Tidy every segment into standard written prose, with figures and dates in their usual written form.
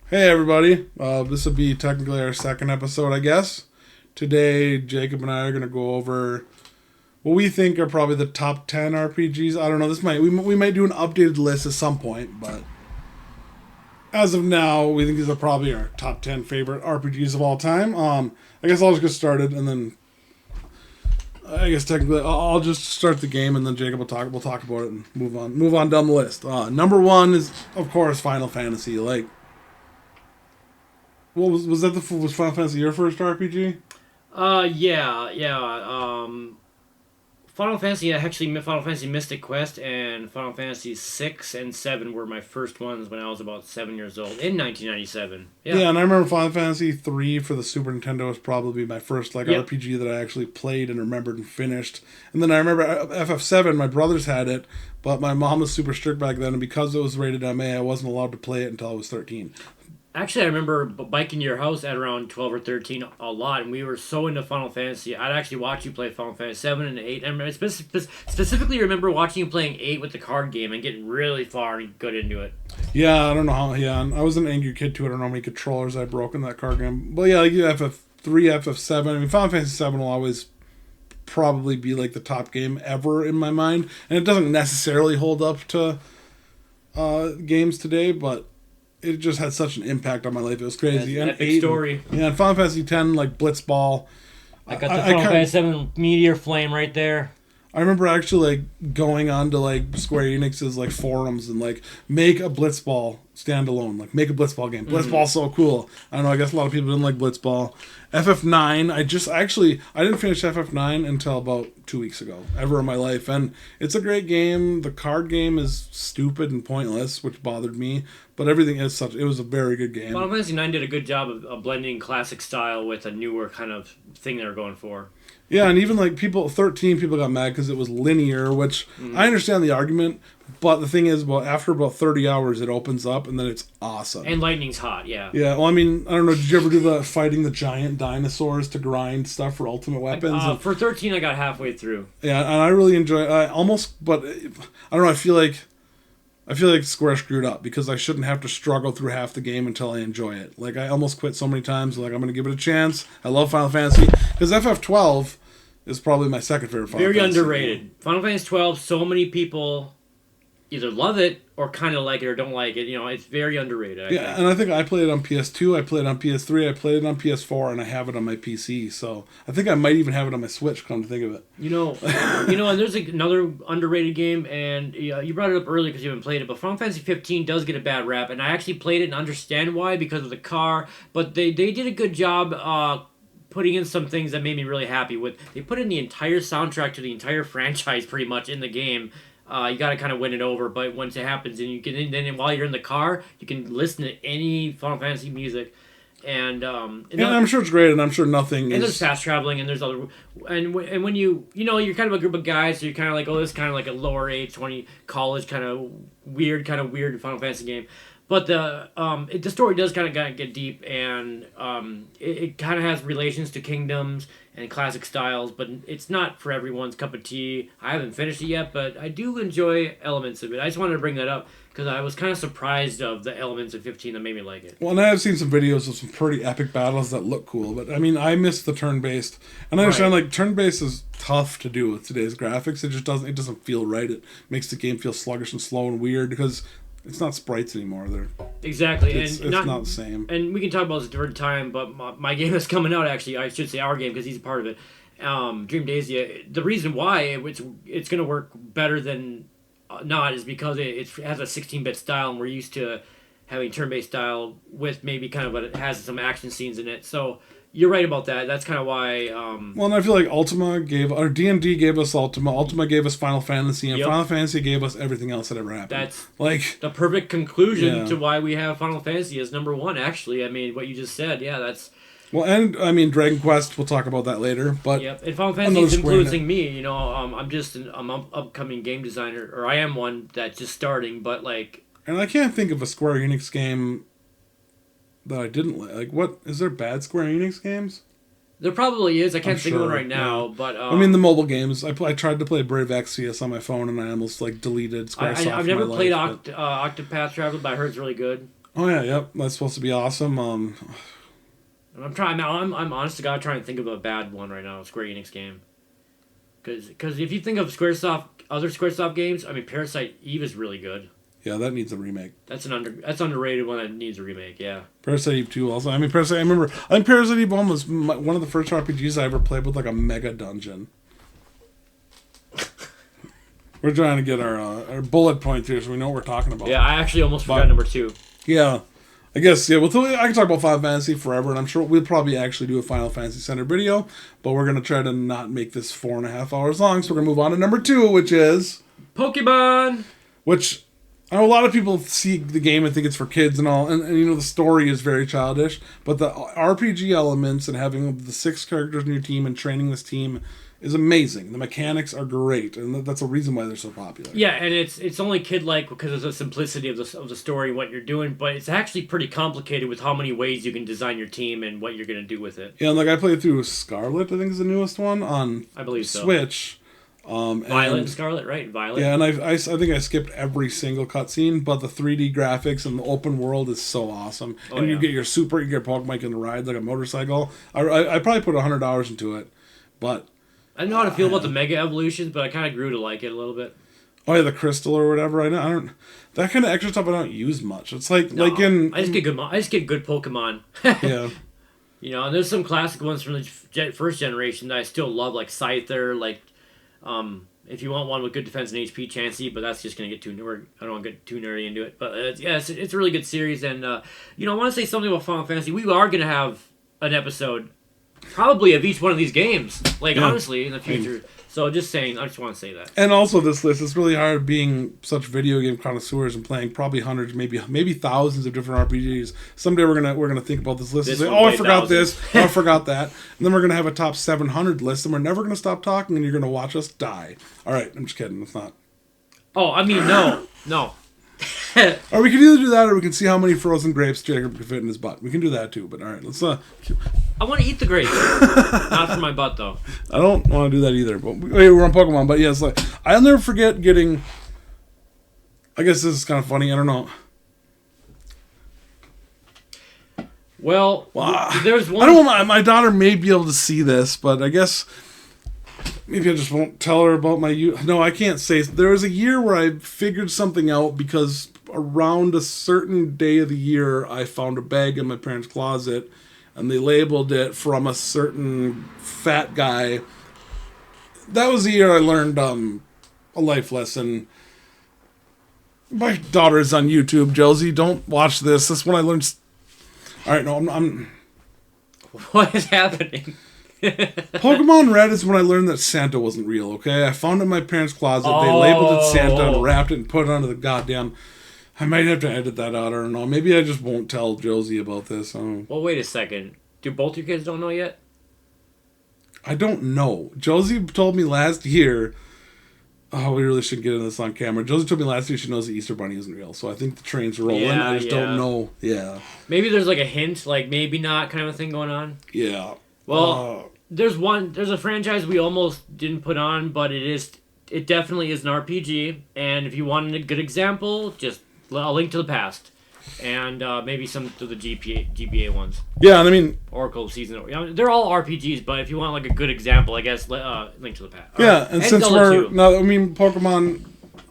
Hey everybody, this will be technically our second episode, I guess. Today, Jacob and I are going to go over what we think are probably the top 10 RPGs. I don't know, we might do an updated list at some point, but as of now, we think these are probably our top 10 favorite RPGs of all time. I guess I'll just get started, and then I guess technically I'll just start the game, and then Jacob we'll talk about it and move on down the list. Number one is, of course, Final Fantasy. What was Final Fantasy your first RPG? Yeah. Final Fantasy Mystic Quest and Final Fantasy 6 and 7 were my first ones when I was about 7 years old in 1997. Yeah, and I remember Final Fantasy 3 for the Super Nintendo was probably my first Yep. RPG that I actually played and remembered and finished. And then I remember FF7, my brothers had it, but my mom was super strict back then, and because it was rated MA, I wasn't allowed to play it until I was 13. Actually, I remember biking to your house at around 12 or 13 a lot, and we were so into Final Fantasy. I'd actually watch you play Final Fantasy 7 and 8. And I specifically remember watching you playing 8 with the card game and getting really far and good into it. Yeah, I don't know how. Yeah, and I was an angry kid too. I don't know how many controllers I broke in that card game. But yeah, like FF3, FF7. I mean, Final Fantasy 7 will always probably be like the top game ever in my mind, and it doesn't necessarily hold up to games today, but it just had such an impact on my life. It was crazy. That's an And epic 8, story. yeah, and Final Fantasy 10, like Blitzball. I got the Final Fantasy 7 Meteor Flame right there. I remember actually like going on to like Square Enix's like forums and like make a Blitzball standalone, like make a Blitzball game. Blitzball's so cool. I don't know. I guess a lot of people didn't like Blitzball. FF9. I didn't finish FF9 until about 2 weeks ago, ever in my life, and it's a great game. The card game is stupid and pointless, which bothered me, but everything is such. It was a very good game. Final Fantasy 9 did a good job of blending classic style with a newer kind of thing they were going for. Yeah, and even like 13 people got mad because it was linear, which I understand the argument, but the thing is, after about 30 hours, it opens up and then it's awesome. And lightning's hot, yeah. Yeah, well, I mean, I don't know, did you ever do the fighting the giant dinosaurs to grind stuff for ultimate weapons? For 13, I got halfway through. Yeah, and I really enjoy but I don't know, I feel like Square screwed up because I shouldn't have to struggle through half the game until I enjoy it. Like, I almost quit so many times. Like, I'm going to give it a chance. I love Final Fantasy. Because FF12 is probably my second favorite Final Fantasy. Very underrated. Final Fantasy 12, so many people either love it or kind of like it or don't like it. You know, it's very underrated. I think. And I think I played it on PS2, I played it on PS3, I played it on PS4, and I have it on my PC. So I think I might even have it on my Switch, come to think of it. And there's another underrated game, and you brought it up earlier because you haven't played it, but Final Fantasy 15 does get a bad rap, and I actually played it and understand why because of the car, but they did a good job putting in some things that made me really happy with. They put in the entire soundtrack to the entire franchise pretty much in the game. You got to kind of win it over, but once it happens, and you can then while you're in the car, you can listen to any Final Fantasy music, and I'm sure it's great, and I'm sure nothing. And there's fast traveling, and there's other, and when you're kind of a group of guys, so you're kind of like, oh, this is kind of like a lower age, 20 college kind of weird Final Fantasy game. But the story does kind of get deep, and it kind of has relations to kingdoms and classic styles, but it's not for everyone's cup of tea. I haven't finished it yet, but I do enjoy elements of it. I just wanted to bring that up because I was kind of surprised of the elements of 15 that made me like it. Well, and I have seen some videos of some pretty epic battles that look cool, but I mean, I miss the turn-based, and I understand like turn-based is tough to do with today's graphics. It just doesn't feel right. It makes the game feel sluggish and slow and weird because it's not sprites anymore. Exactly. It's not the same. And we can talk about this a different time, but my game is coming out, actually. I should say our game because he's a part of it. Dream Daisy. The reason why it's going to work better than not is because it has a 16-bit style, and we're used to having turn-based style with maybe kind of what it has some action scenes in it. So you're right about that. That's kind of why. Well, and I feel like D&D gave us Ultima. Ultima gave us Final Fantasy, and Final Fantasy gave us everything else that ever happened. That's like the perfect conclusion to why we have Final Fantasy as number one. Actually, I mean, what you just said, that's. Well, and I mean, Dragon Quest. We'll talk about that later. But and Final Fantasy is influencing me. You know, I'm just an upcoming game designer, or I am one that's just starting. But like, and I can't think of a Square Enix game that I didn't like. Like, what is there bad Square Enix games? There probably is. I can't think of one right now, but I mean the mobile games. I tried to play Brave Exvius on my phone, and I almost like deleted Squaresoft. I've never played Octopath Traveler, but I heard it's really good. Oh yeah, yep. That's supposed to be awesome. I'm trying. I'm honest to God trying to think of a bad one right now. A Square Enix game. Because if you think of other SquareSoft games, I mean, Parasite Eve is really good. Yeah, that needs a remake. That's underrated one that needs a remake. Yeah. Parasite Eve 2 also. I mean, I remember. I think Parasite Eve 1 was one of the first RPGs I ever played with like a mega dungeon. We're trying to get our bullet points here so we know what we're talking about. Yeah, I actually almost forgot number 2. Yeah. I guess, yeah, I can talk about Final Fantasy forever, and I'm sure we'll probably actually do a Final Fantasy Center video, but we're going to try to not make this 4.5 hours long, so we're going to move on to number 2, which is... Pokemon! Which, I know a lot of people see the game and think it's for kids and all, and you know, the story is very childish, but the RPG elements and having the 6 characters in your team and training this team is amazing. The mechanics are great, and that's a reason why they're so popular. Yeah, and it's only kid-like because of the simplicity of the story and what you're doing, but it's actually pretty complicated with how many ways you can design your team and what you're going to do with it. Yeah, and like I played through Scarlet, I think is the newest one, on I believe so. Switch. Violet and Scarlet, right? Violet. Yeah, and I think I skipped every single cutscene, but the 3D graphics and the open world is so awesome. Oh, and yeah. you get your Pokemon you can ride like a motorcycle. I probably put 100 hours into it, but... I don't know how to feel about the Mega Evolutions, but I kind of grew to like it a little bit. Oh yeah, the crystal or whatever. I don't that kind of extra stuff I don't use much. It's like No, like in I just get good Pokemon. yeah. You know, and there's some classic ones from the first generation that I still love, like Scyther, like if you want one with good defense and HP, Chansey, but that's just gonna get too nerdy. I don't want to get too nerdy into it, but it's a really good series, and you know, I want to say something about Final Fantasy. We are gonna have an episode. Probably of each one of these games, honestly, in the future. So just saying, I just want to say that. And also this list, it's really hard being such video game connoisseurs and playing probably hundreds, maybe thousands of different RPGs. Someday we're gonna think about this list and say, I forgot this, I forgot that. And then we're gonna have a top 700 list, and we're never gonna stop talking, and you're gonna watch us die. All right, I'm just kidding. It's not. Oh, I mean, no. Or we can either do that, or we can see how many frozen grapes Jacob can fit in his butt. We can do that too. But all right, let's. I want to eat the grapes, not for my butt though. I don't want to do that either. But we're on Pokemon. But yes, like I'll never forget getting. I guess this is kind of funny. I don't know. Well, there's one. I don't want my daughter may be able to see this, but I guess maybe I just won't tell her about my youth. No, I can't say. There was a year where I figured something out because around a certain day of the year, I found a bag in my parents' closet, and they labeled it from a certain fat guy. That was the year I learned a life lesson. My daughter's on YouTube, Josie. Don't watch this. This is when I learned. All right, no, I'm. What is happening? Pokemon Red is when I learned that Santa wasn't real, okay? I found it in my parents' closet. They labeled it Santa and wrapped it and put it onto the goddamn... I might have to edit that out, I don't know. Maybe I just won't tell Josie about this. Well, wait a second. Do both your kids don't know yet? I don't know. Josie told me last year... Oh, we really shouldn't get into this on camera. Josie told me last year she knows the Easter Bunny isn't real, so I think the train's rolling. Yeah, I just don't know. Yeah. Maybe there's like a hint, like maybe not kind of a thing going on. Yeah. Well, there's a franchise we almost didn't put on, but it definitely is an RPG, and if you want a good example, just a Link to the Past, and maybe some of the GBA ones. Yeah, and I mean... Oracle Season. They're all RPGs, but if you want like a good example, I guess Link to the Past. Yeah, and since we're... No, I mean, Pokemon...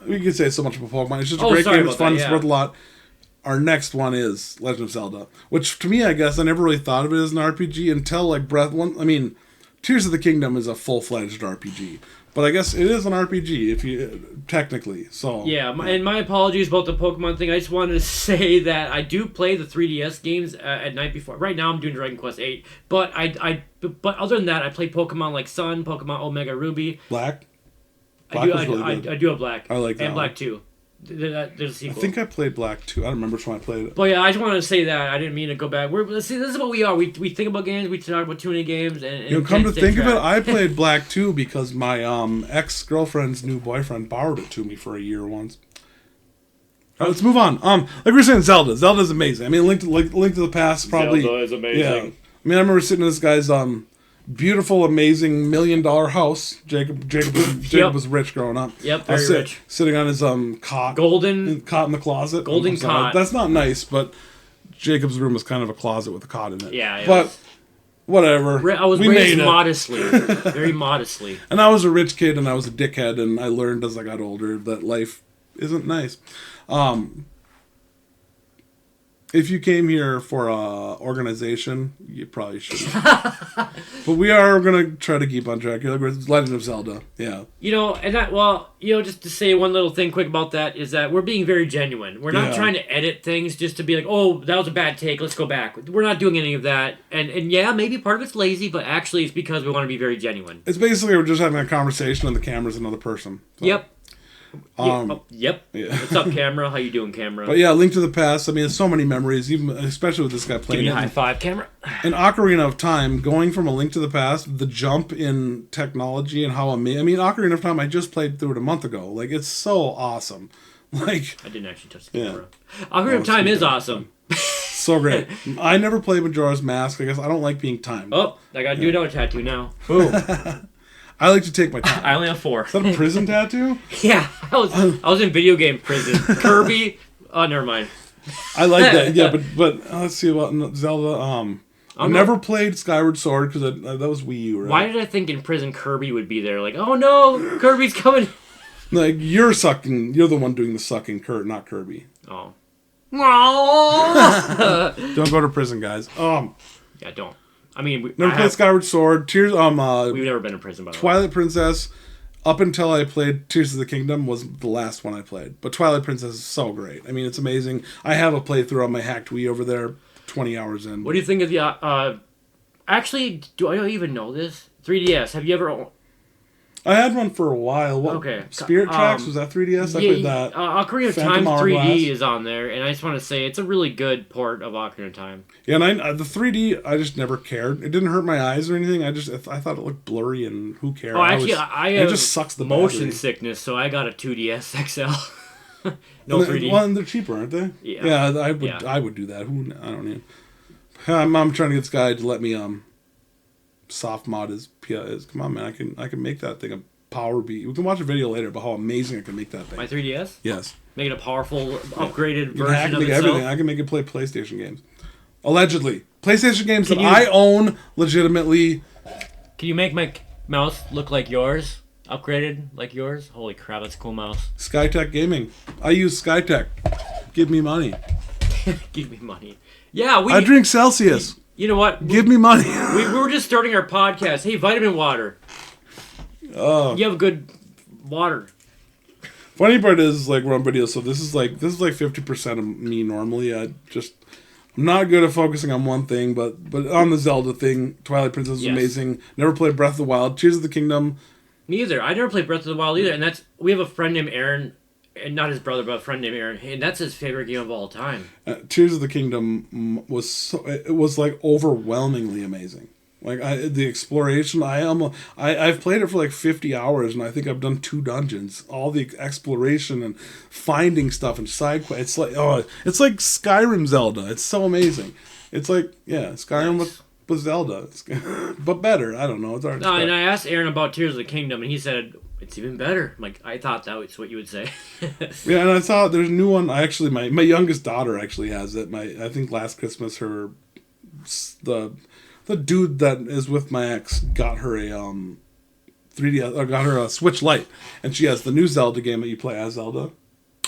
We can say so much about Pokemon. It's just a great game. It's fun. It's worth a lot. Our next one is Legend of Zelda, which to me, I guess, I never really thought of it as an RPG until like Breath One. I mean, Tears of the Kingdom is a full-fledged RPG, but I guess it is an RPG if you technically. So yeah, and my apologies about the Pokemon thing. I just wanted to say that I do play the 3DS games at night before. Right now, I'm doing Dragon Quest VIII, but but other than that, I play Pokemon like Sun, Pokemon Omega Ruby, Black. I do have Black. I like that. And Black 2. There's a sequel. I think I played Black 2. I don't remember which one I played it. But yeah, I just wanted to say that. I didn't mean to go back. See, this is what we are. We think about games. We talk about too many games. And you know, come to think of it, I played Black 2 because my ex-girlfriend's new boyfriend borrowed it to me for a year once. All right, let's move on. Like we were saying, Zelda. Zelda's amazing. I mean, Link to the Past probably... Zelda is amazing. Yeah. I mean, I remember sitting in this guy's... beautiful, amazing $1 million house. Jacob was rich growing up. Yep, very rich. Sitting on his cot. Golden cot in the closet. Golden cot. That's not nice, but Jacob's room was kind of a closet with a cot in it. Yeah, but whatever. I was raised modestly, very modestly. And I was a rich kid, and I was a dickhead, and I learned as I got older that life isn't nice. If you came here for a organization, you probably shouldn't. But we are going to try to keep on track. You're like Legend of Zelda, yeah. Just to say one little thing quick about that is that we're being very genuine. We're not trying to edit things just to be like, oh, that was a bad take, let's go back. We're not doing any of that. And yeah, maybe part of it's lazy, but actually it's because we want to be very genuine. It's basically we're just having a conversation and the camera's another person. So. Yep. Yeah. What's up, camera? How you doing, camera? But yeah, Link to the Past. I mean, there's so many memories, even especially with this guy playing. Give me a high five, camera. In Ocarina of Time, going from A Link to the Past, the jump in technology and how amazing. I mean, Ocarina of Time, I just played through it a month ago. Like, it's so awesome. Like, I didn't actually touch the camera. Ocarina of Time is awesome. So great. I never played Majora's Mask. I guess I don't like being timed. Oh, I gotta do another tattoo now. Boom. I like to take my time. I only have 4. Is that a prison tattoo? Yeah, I was in video game prison. Kirby. Oh, never mind. I like that. Yeah, but let's see about Zelda. I never played Skyward Sword because that was Wii U, right? Why did I think in prison Kirby would be there? Like, oh no, Kirby's coming. Like you're the one doing the sucking, Kurt, not Kirby. Oh. Don't go to prison, guys. Yeah, don't. I mean, never played Skyward Sword. Tears. We've never been in prison, by the way. Twilight Princess. Up until I played Tears of the Kingdom was the last one I played. But Twilight Princess is so great. I mean, it's amazing. I have a playthrough on my hacked Wii over there, 20 hours in. What do you think of the? Actually, do I even know this? 3DS. Have you ever? I had one for a while. What, okay. Spirit Tracks, was that 3DS? I played that. Ocarina of Time 3D is on there, and I just want to say it's a really good port of Ocarina of Time. Yeah, and the 3D, I just never cared. It didn't hurt my eyes or anything. I thought it looked blurry, and who cares? Oh, actually, I it just sucks the motion battery. Sickness, so I got a 2DS XL. No 3D. Well, they're cheaper, aren't they? Yeah. Yeah, I would do that. I don't know. I'm trying to get this guy to let me soft mod his PS. Come on, man, I can make that thing a power beat. We can watch a video later about how amazing I can make that thing. My 3DS? Yes. Make it a powerful, upgraded version of itself? Everything. I can make it play PlayStation games. Allegedly. PlayStation games I own legitimately. Can you make my mouse look like yours? Upgraded like yours? Holy crap, that's a cool mouse. Skytech Gaming. I use Skytech. Give me money. Give me money. Yeah, I drink Celsius. You know what? Give me money. we were just starting our podcast. Hey, vitamin water. You have good water. Funny part is like we're on video, so this is like 50% of me normally. I'm not good at focusing on one thing, but on the Zelda thing, Twilight Princess is amazing. Never played Breath of the Wild. Tears of the Kingdom. Me either. I never played Breath of the Wild either, and we have a friend named Aaron, and not his brother, but a friend named Aaron, and that's his favorite game of all time. Tears of the Kingdom was like overwhelmingly amazing. Like the exploration, I've played it for like 50 hours, and I think I've done 2 dungeons. All the exploration and finding stuff and side quests. It's like Skyrim Zelda. It's so amazing. It's like Skyrim with Zelda, but better. I don't know. It's hard. No, and I asked Aaron about Tears of the Kingdom, and he said it's even better. I'm like, I thought that was what you would say. Yeah, and I saw there's a new one. I actually, my youngest daughter actually has it. I think last Christmas the dude that is with my ex got her a 3D, got her a Switch Lite, and she has the new Zelda game that you play as Zelda.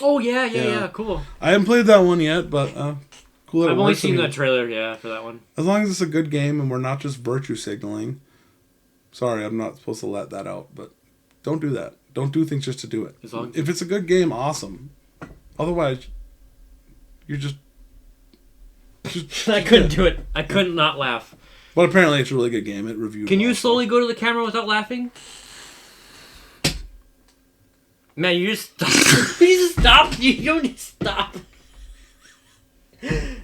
Oh yeah, cool. I haven't played that one yet, but cool. I've only seen the trailer, for that one. As long as it's a good game and we're not just virtue signaling. Sorry, I'm not supposed to let that out, but don't do that. Don't do things just to do it. If it's a good game, awesome. Otherwise, you're just I couldn't do it. I couldn't not laugh. But apparently it's a really good game. It reviewed. Can you slowly go to the camera without laughing? Man, you just stop. You just stop. You don't need to stop.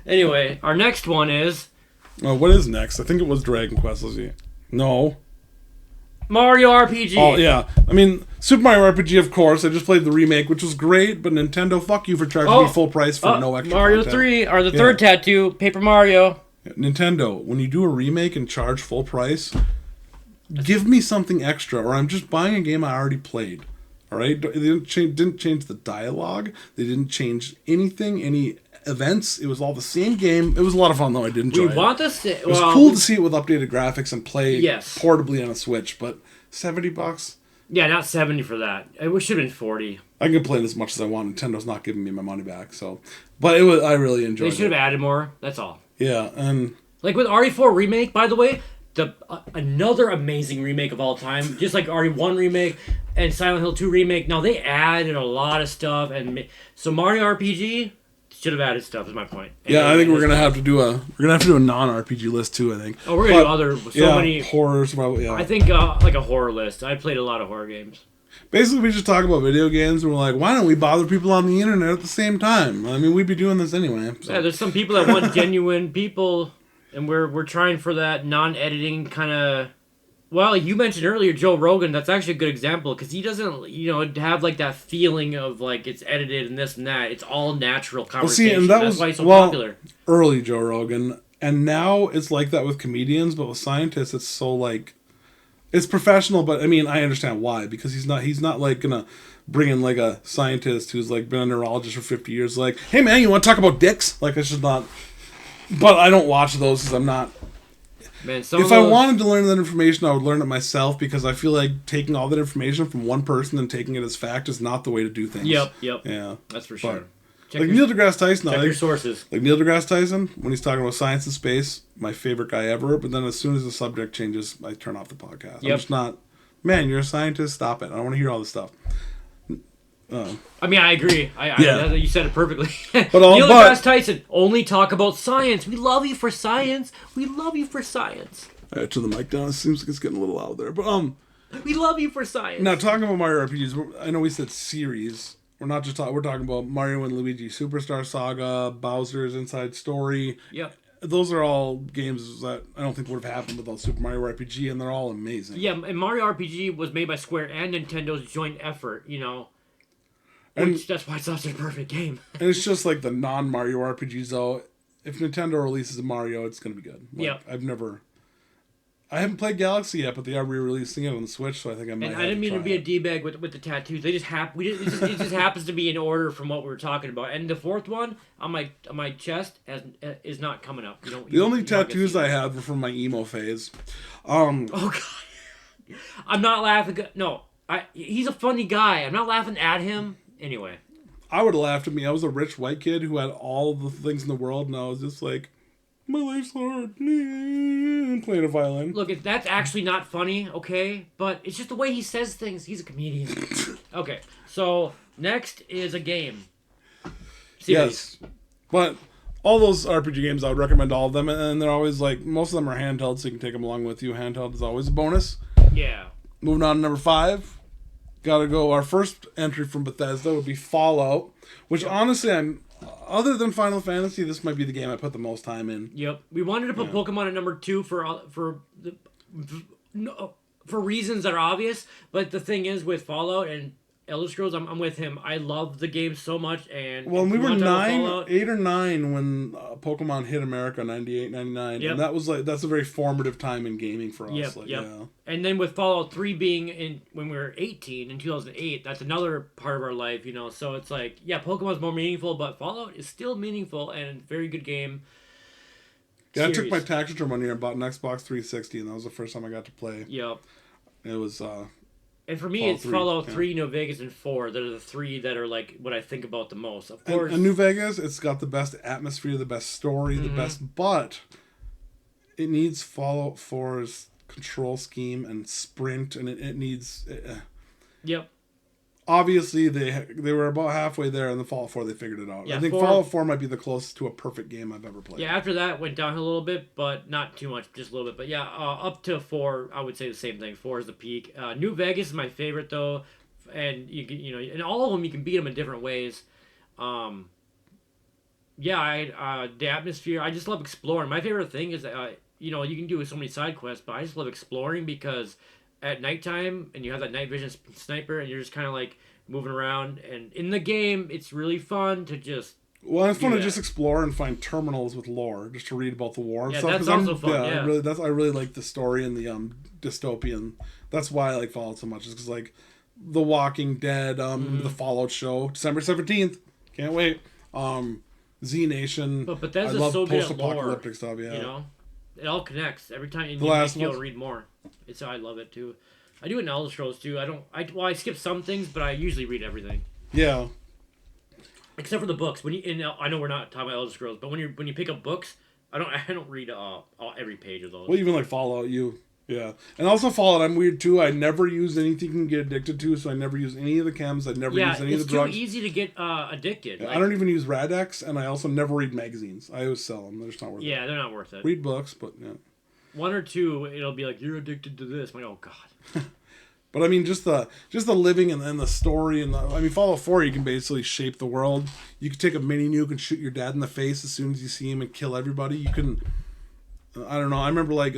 Anyway, our next one is... what is next? I think it was Dragon Quest. Let's see. No. Mario RPG. Oh, yeah. I mean, Super Mario RPG, of course. I just played the remake, which was great, but Nintendo, fuck you for charging me full price for no extra Mario content. 3, or the third tattoo, Paper Mario. Nintendo, when you do a remake and charge full price, give me something extra, or I'm just buying a game I already played. All right? They didn't change the dialogue. They didn't change anything, any events. It was all the same game. It was a lot of fun, though. I did enjoy it. It was cool to see it with updated graphics and play portably on a Switch, but $70? Yeah, not 70 for that. It should have been 40. I can play it as much as I want. Nintendo's not giving me my money back, so. But I really enjoyed it. They should have added more. That's all. Yeah, and like with RE4 remake, by the way, another amazing remake of all time, just like RE1 remake and Silent Hill 2 remake. Now they added a lot of stuff, and so Mario RPG should have added stuff. Is my point. Yeah, I think we're gonna have to do a non-RPG list too. I think. Oh, we're gonna do many horrors. Probably. Yeah. I think like a horror list. I played a lot of horror games. Basically, we just talk about video games, and we're like, why don't we bother people on the internet at the same time? I mean, we'd be doing this anyway. So. Yeah, there's some people that want genuine people, and we're trying for that non-editing kind of. Well, you mentioned earlier Joe Rogan. That's actually a good example because he doesn't, have like that feeling of like it's edited and this and that. It's all natural conversation. Well, see, and that's why he's so popular. Early Joe Rogan, and now it's like that with comedians, but with scientists, it's so like. It's professional, but I mean, I understand why, because he's not like gonna bring in like a scientist who's like been a neurologist for 50 years. Like, hey man, you want to talk about dicks? Like, it's just not. But I don't watch those because I'm not. Man, if I wanted to learn that information, I would learn it myself because I feel like taking all that information from one person and taking it as fact is not the way to do things. Yep. Yeah, that's for sure. Like Neil deGrasse Tyson. Check your sources. Like Neil deGrasse Tyson, when he's talking about science and space, my favorite guy ever. But then as soon as the subject changes, I turn off the podcast. I'm just not, man, you're a scientist, stop it. I don't want to hear all this stuff. I mean, I agree. You said it perfectly. But Neil deGrasse Tyson, only talk about science. We love you for science. We love you for science. Turn the mic down. It seems like it's getting a little loud there. But we love you for science. Now, talking about Mario RPGs, I know we said series. We're not just we're talking about Mario and Luigi Superstar Saga, Bowser's Inside Story. Yep. Those are all games that I don't think would have happened without Super Mario RPG, and they're all amazing. Yeah, and Mario RPG was made by Square and Nintendo's joint effort, that's why it's such a perfect game. And it's just like the non-Mario RPGs, though. If Nintendo releases a Mario, it's going to be good. Yeah. I haven't played Galaxy yet, but they are re-releasing it on the Switch, so I think I might. And I didn't mean to be a d-bag with the tattoos. They just it just happens to be in order from what we were talking about. And the fourth one on my chest is not coming up. The only tattoos I had were from my emo phase. Oh God, I'm not laughing. No, he's a funny guy. I'm not laughing at him. Anyway, I would have laughed at me. I was a rich white kid who had all the things in the world, and I was just like. My life's hard. Playing a violin. Look, that's actually not funny, okay? But it's just the way he says things. He's a comedian. Okay, so next is a game. Yes. But all those RPG games, I would recommend all of them. And they're always like, most of them are handheld, so you can take them along with you. Handheld is always a bonus. Yeah. Moving on to number 5. Gotta go. Our first entry from Bethesda would be Fallout, which honestly, other than Final Fantasy, this might be the game I put the most time in. Yep, we wanted to put Pokemon at number 2 for reasons that are obvious. But the thing is, with Fallout and Elder Scrolls, I'm with him. I love the game so much, and we were 8 or 9 when Pokemon hit America, 98, 99, and that's a very formative time in gaming for us. Yep. Yeah. And then with Fallout 3 being when we were 18 in 2008, that's another part of our life, So it's like, Pokemon's more meaningful, but Fallout is still meaningful and a very good game. Yeah, series. I took my tax return one year and bought an Xbox 360, and that was the first time I got to play. Yep. It was. And for me, it's Fallout 3, New Vegas, and 4. That are the 3 that are like what I think about the most. Of course, and New Vegas, it's got the best atmosphere, the best story, the best. But it needs Fallout 4's control scheme and sprint, and it needs. Yep. Obviously, they were about halfway there, and the Fallout 4 they figured it out. Yeah, I think Fallout 4 might be the closest to a perfect game I've ever played. Yeah, after that went downhill a little bit, but not too much, just a little bit. But up to 4, I would say the same thing. 4 is the peak. New Vegas is my favorite though, and and all of them you can beat them in different ways. The atmosphere. I just love exploring. My favorite thing is that you can do so many side quests, but I just love exploring because. At nighttime, and you have that night vision sniper, and you're just kind of like moving around. And in the game, it's really fun to just. Well, it's fun to just explore and find terminals with lore, just to read about the war and stuff. That's also fun. Yeah, I really like the story and the dystopian. That's why I like Fallout so much. Is because like The Walking Dead, the Fallout show, December 17th. Can't wait. Z Nation. But I Bethesda's love so good at post-apocalyptic lore. stuff. Yeah. You know, it all connects every time, and The you Last make you of Us. read more. I love it too. I do it in Elder Scrolls too. I skip some things, but I usually read everything. Yeah. Except for the books. I know we're not talking about Elder Scrolls, but when you pick up books, I don't read every page of those. Well, even like Fallout, yeah. And also Fallout, I'm weird too. I never use anything you can get addicted to, so I never use any of the chems. I never use any of the drugs. It's too easy to get addicted. I don't even use Radex, and I also never read magazines. I always sell them. They're just not worth it. Yeah, they're not worth it. Read books, but yeah. One or two, it'll be like, you're addicted to this. I'm like, oh god. But I mean, just the living and the story Fallout 4, you can basically shape the world. You can take a mini nuke and shoot your dad in the face as soon as you see him and kill everybody. You can, I don't know. I remember like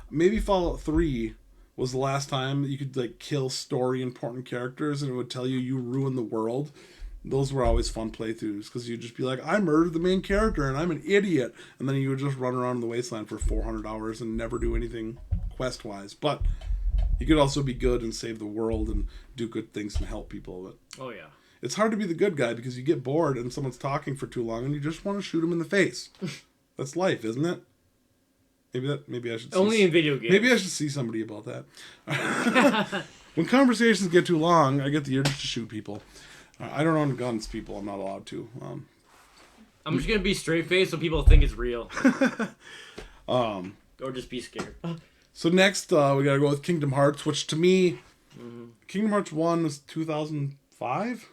maybe Fallout 3 was the last time that you could like kill story important characters and it would tell you ruined the world. Those were always fun playthroughs because you'd just be like, I murdered the main character and I'm an idiot, and then you would just run around in the wasteland for 400 hours and never do anything quest wise. But you could also be good and save the world and do good things and help people. But oh yeah, it's hard to be the good guy because you get bored and someone's talking for too long and you just want to shoot them in the face. That's life, isn't it? Maybe I should only in video games. Maybe I should see somebody about that. When conversations get too long, I get the urge to shoot people. I don't own guns, people. I'm not allowed to. I'm just gonna be straight faced so people think it's real. Or just be scared. So next, we gotta go with Kingdom Hearts, which to me, Kingdom Hearts 1 was 2005?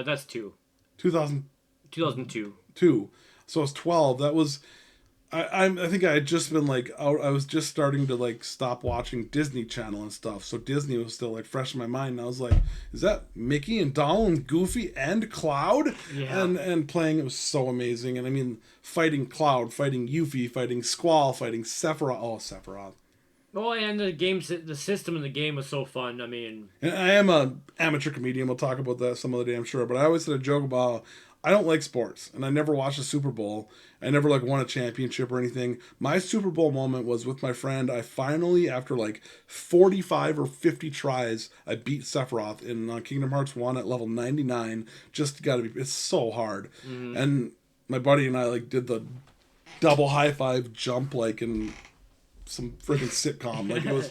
That's 2. 2002. 2002. So it's 12. That was... I think I had just been like out. I was just starting to like stop watching Disney Channel and stuff. So Disney was still like fresh in my mind. And I was like, is that Mickey and Donald and Goofy and Cloud? Yeah. And playing, it was so amazing. And I mean, fighting Cloud, fighting Yuffie, fighting Squall, fighting Sephiroth. Oh, Sephiroth. Oh, and the system in the game was so fun. I mean, And I am a amateur comedian. We'll talk about that some other day, I'm sure. But I always said a joke about I don't like sports, and I never watched a Super Bowl. I never like won a championship or anything. My Super Bowl moment was with my friend. I finally, after like 45 or 50 tries, I beat Sephiroth in Kingdom Hearts 1 at level 99. Just gotta be, it's so hard. Mm-hmm. And my buddy and I like did the double high five jump like in some freaking sitcom. Like it was.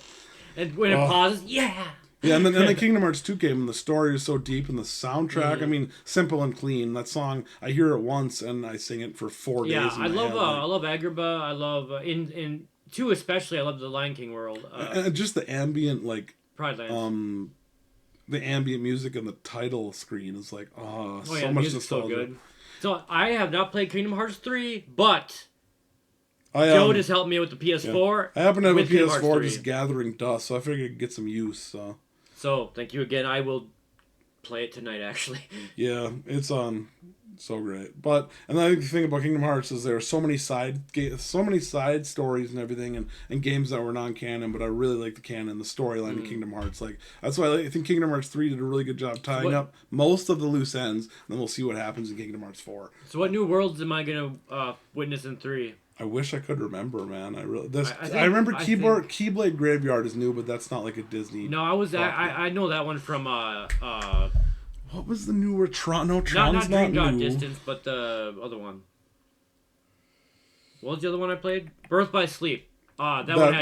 And when it pauses, yeah. Yeah, and then Kingdom Hearts 2 came, and the story is so deep, and the soundtrack, I mean, simple and clean. That song, I hear it once, and I sing it for 4 days. Yeah, I love Agrabah. I love, in 2 especially, I love the Lion King world. And just the ambient, like, Pride Lands. The ambient music and the title screen is like, so the much music's nostalgia. so good. So, I have not played Kingdom Hearts 3, but... Joe just helped me with the PS4. Yeah. I happen to have a PS4 just gathering dust, so I figured I could get some use, So, thank you again. I will play it tonight, actually. Yeah, it's so great. But and I think the thing about Kingdom Hearts is there are so many side stories and everything, and games that were non-canon. But I really like the canon, the storyline of Kingdom Hearts. Like that's why I think Kingdom Hearts 3 did a really good job tying up most of the loose ends. And then we'll see what happens in Kingdom Hearts 4. So, what new worlds am I gonna witness in 3? I wish I could remember, man. I remember Keyblade Graveyard is new, but that's not like a Disney. No, I know that one from what was the newer Tron? No, not Tron's Dream God new. Distance, but the other one. What was the other one I played? Birth by Sleep. That one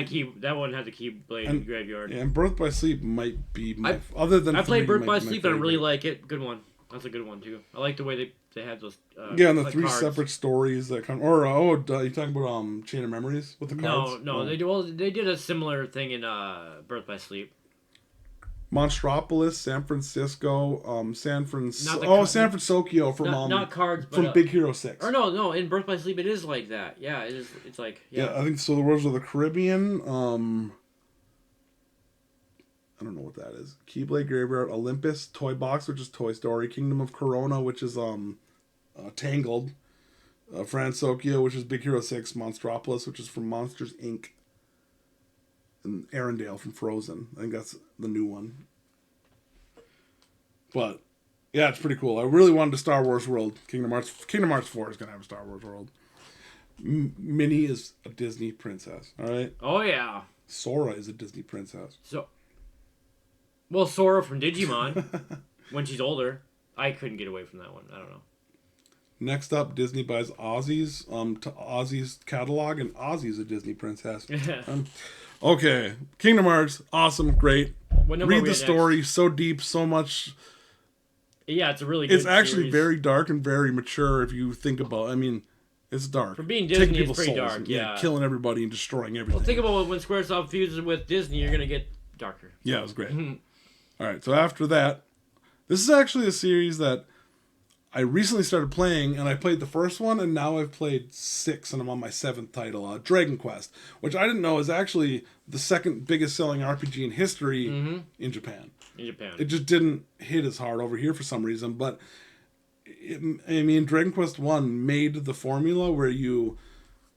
had the Keyblade Graveyard. Yeah, and Birth by Sleep might be my other than I played Birth by Sleep and I really like it. Good one. That's a good one too. I like the way they have those. And the 3 cards. Separate stories that come. Or you talking about Chain of Memories with the cards? No. They did a similar thing in Birth by Sleep. Monstropolis, San Francisco, San Francisco from not cards, but, from Big Hero 6. Or no, in Birth by Sleep it is like that. Yeah, it is. It's like I think so. The Worlds of the Caribbean. I don't know what that is. Keyblade Graveyard, Olympus, Toy Box, which is Toy Story, Kingdom of Corona, which is Tangled, Fransokia, which is Big Hero 6, Monstropolis, which is from Monsters Inc., and Arendelle from Frozen. I think that's the new one. But yeah, it's pretty cool. I really wanted a Star Wars world. Kingdom Hearts 4 is gonna have a Star Wars world. Minnie is a Disney princess. All right. Oh yeah. Sora is a Disney princess. Sora from Digimon when she's older. I couldn't get away from that one. I don't know. Next up, Disney buys Ozzy's to Ozzy's catalog, and Ozzy's a Disney princess. Okay, Kingdom Hearts, awesome, great. Read the story, so deep, so much. Yeah, it's a really good It's actually series. very dark and very mature if you think about it. I mean, it's dark. For being Disney, Taking it's pretty souls dark, and, yeah. Killing everybody and destroying everything. Well, think about when Squaresoft fuses with Disney, you're going to get darker. Yeah, it was great. All right, so after that, this is actually a series that I recently started playing, and I played the first one, and now I've played 6, and I'm on my 7th title, Dragon Quest, which I didn't know is actually the second biggest selling RPG in history in Japan. It just didn't hit as hard over here for some reason, but Dragon Quest 1 made the formula where you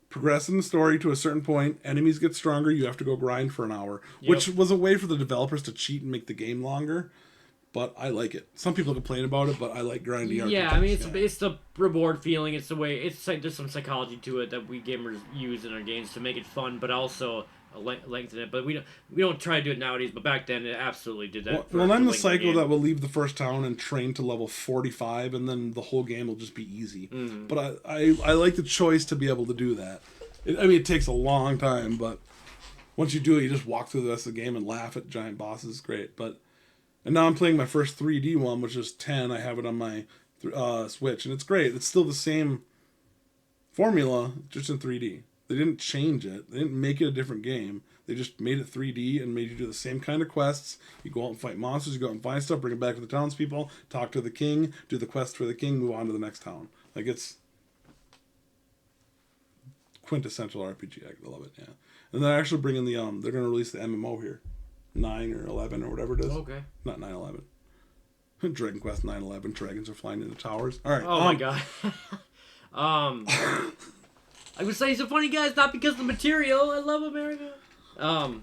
progress in the story to a certain point, enemies get stronger, you have to go grind for an hour, which was a way for the developers to cheat and make the game longer. But I like it. Some people complain about it, but I like grinding RPGs. Yeah, I mean, it's the reward feeling. It's the way. It's like there's some psychology to it that we gamers use in our games to make it fun, but also lengthen it. But we don't try to do it nowadays. But back then, it absolutely did that. Well, I'm the psycho that will leave the first town and train to level 45, and then the whole game will just be easy. But I like the choice to be able to do that. It takes a long time, but once you do it, you just walk through the rest of the game and laugh at giant bosses. It's great, And now I'm playing my first 3D one, which is 10. I have it on my Switch, and it's great. It's still the same formula, just in 3D. They didn't change it. They didn't make it a different game. They just made it 3D and made you do the same kind of quests. You go out and fight monsters, you go out and find stuff, bring it back to the townspeople, talk to the king, do the quest for the king, move on to the next town. Like, it's quintessential RPG. I love it, yeah. And they're actually bringing they're going to release the MMO here. 9 or 11 or whatever it is. Okay. Not 9/11. Dragon Quest 9/11. Dragons are flying into towers. All right. Oh my god. I would say he's a funny guy. It's not because of the material. I love America. So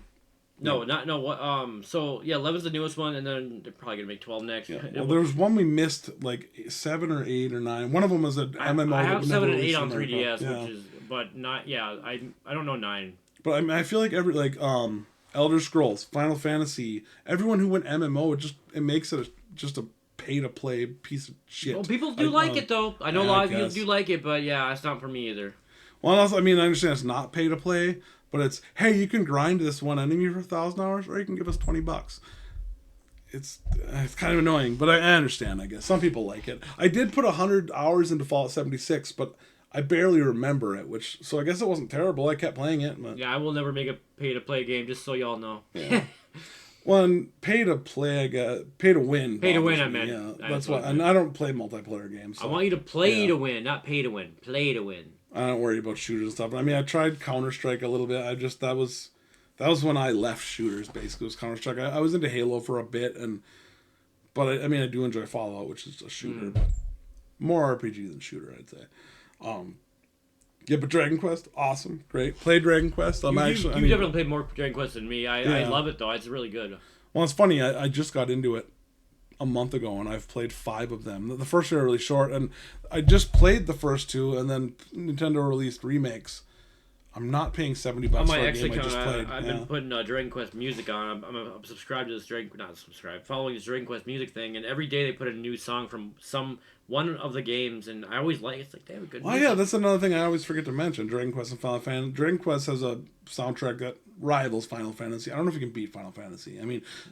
yeah, 11's the newest one, and then they're probably gonna make 12 next. Yeah. Well, there was one we missed, like 7 or 8 or 9. One of them was an MMO. I have 7 and 8 on 3DS, which is, but not. Yeah, I don't know 9. But I mean, I feel like Elder Scrolls, Final Fantasy, everyone who went MMO, it makes it just a pay-to-play piece of shit. Well, people do like it, though. I know a lot of people do like it, but yeah, it's not for me either. Well, also, I understand it's not pay-to-play, but it's, hey, you can grind this one enemy for 1,000 hours, or you can give us $20. It's kind of annoying, but I understand, I guess. Some people like it. I did put 100 hours into Fallout 76, but I barely remember it, so I guess it wasn't terrible. I kept playing it. But... Yeah, I will never make a pay-to-play game, just so y'all know. Yeah. Well, pay-to-play, I guess. Pay-to-win. Pay-to-win, I meant. Yeah, that's why. And I don't play multiplayer games. So, I want you to play to win, not pay to win. Play to win. I don't worry about shooters and stuff. I tried Counter-Strike a little bit. That was when I left shooters, basically. It was Counter-Strike. I was into Halo for a bit, but I do enjoy Fallout, which is a shooter, but more RPG than shooter, I'd say. But Dragon Quest, awesome, great. Play Dragon Quest. You definitely played more Dragon Quest than me. I love it though. It's really good. Well, it's funny. I just got into it a month ago, and I've played 5 of them. The first two are really short, and I just played the first 2, and then Nintendo released remakes. I'm not paying $70 on my for a X game account, I just played. I've been putting Dragon Quest music on. I'm subscribed to this following this Dragon Quest music thing, and every day they put a new song from one of the games, and I always it's like they have a good music. Oh yeah, that's another thing I always forget to mention. Dragon Quest and Final Fantasy. Dragon Quest has a soundtrack that rivals Final Fantasy. I don't know if you can beat Final Fantasy.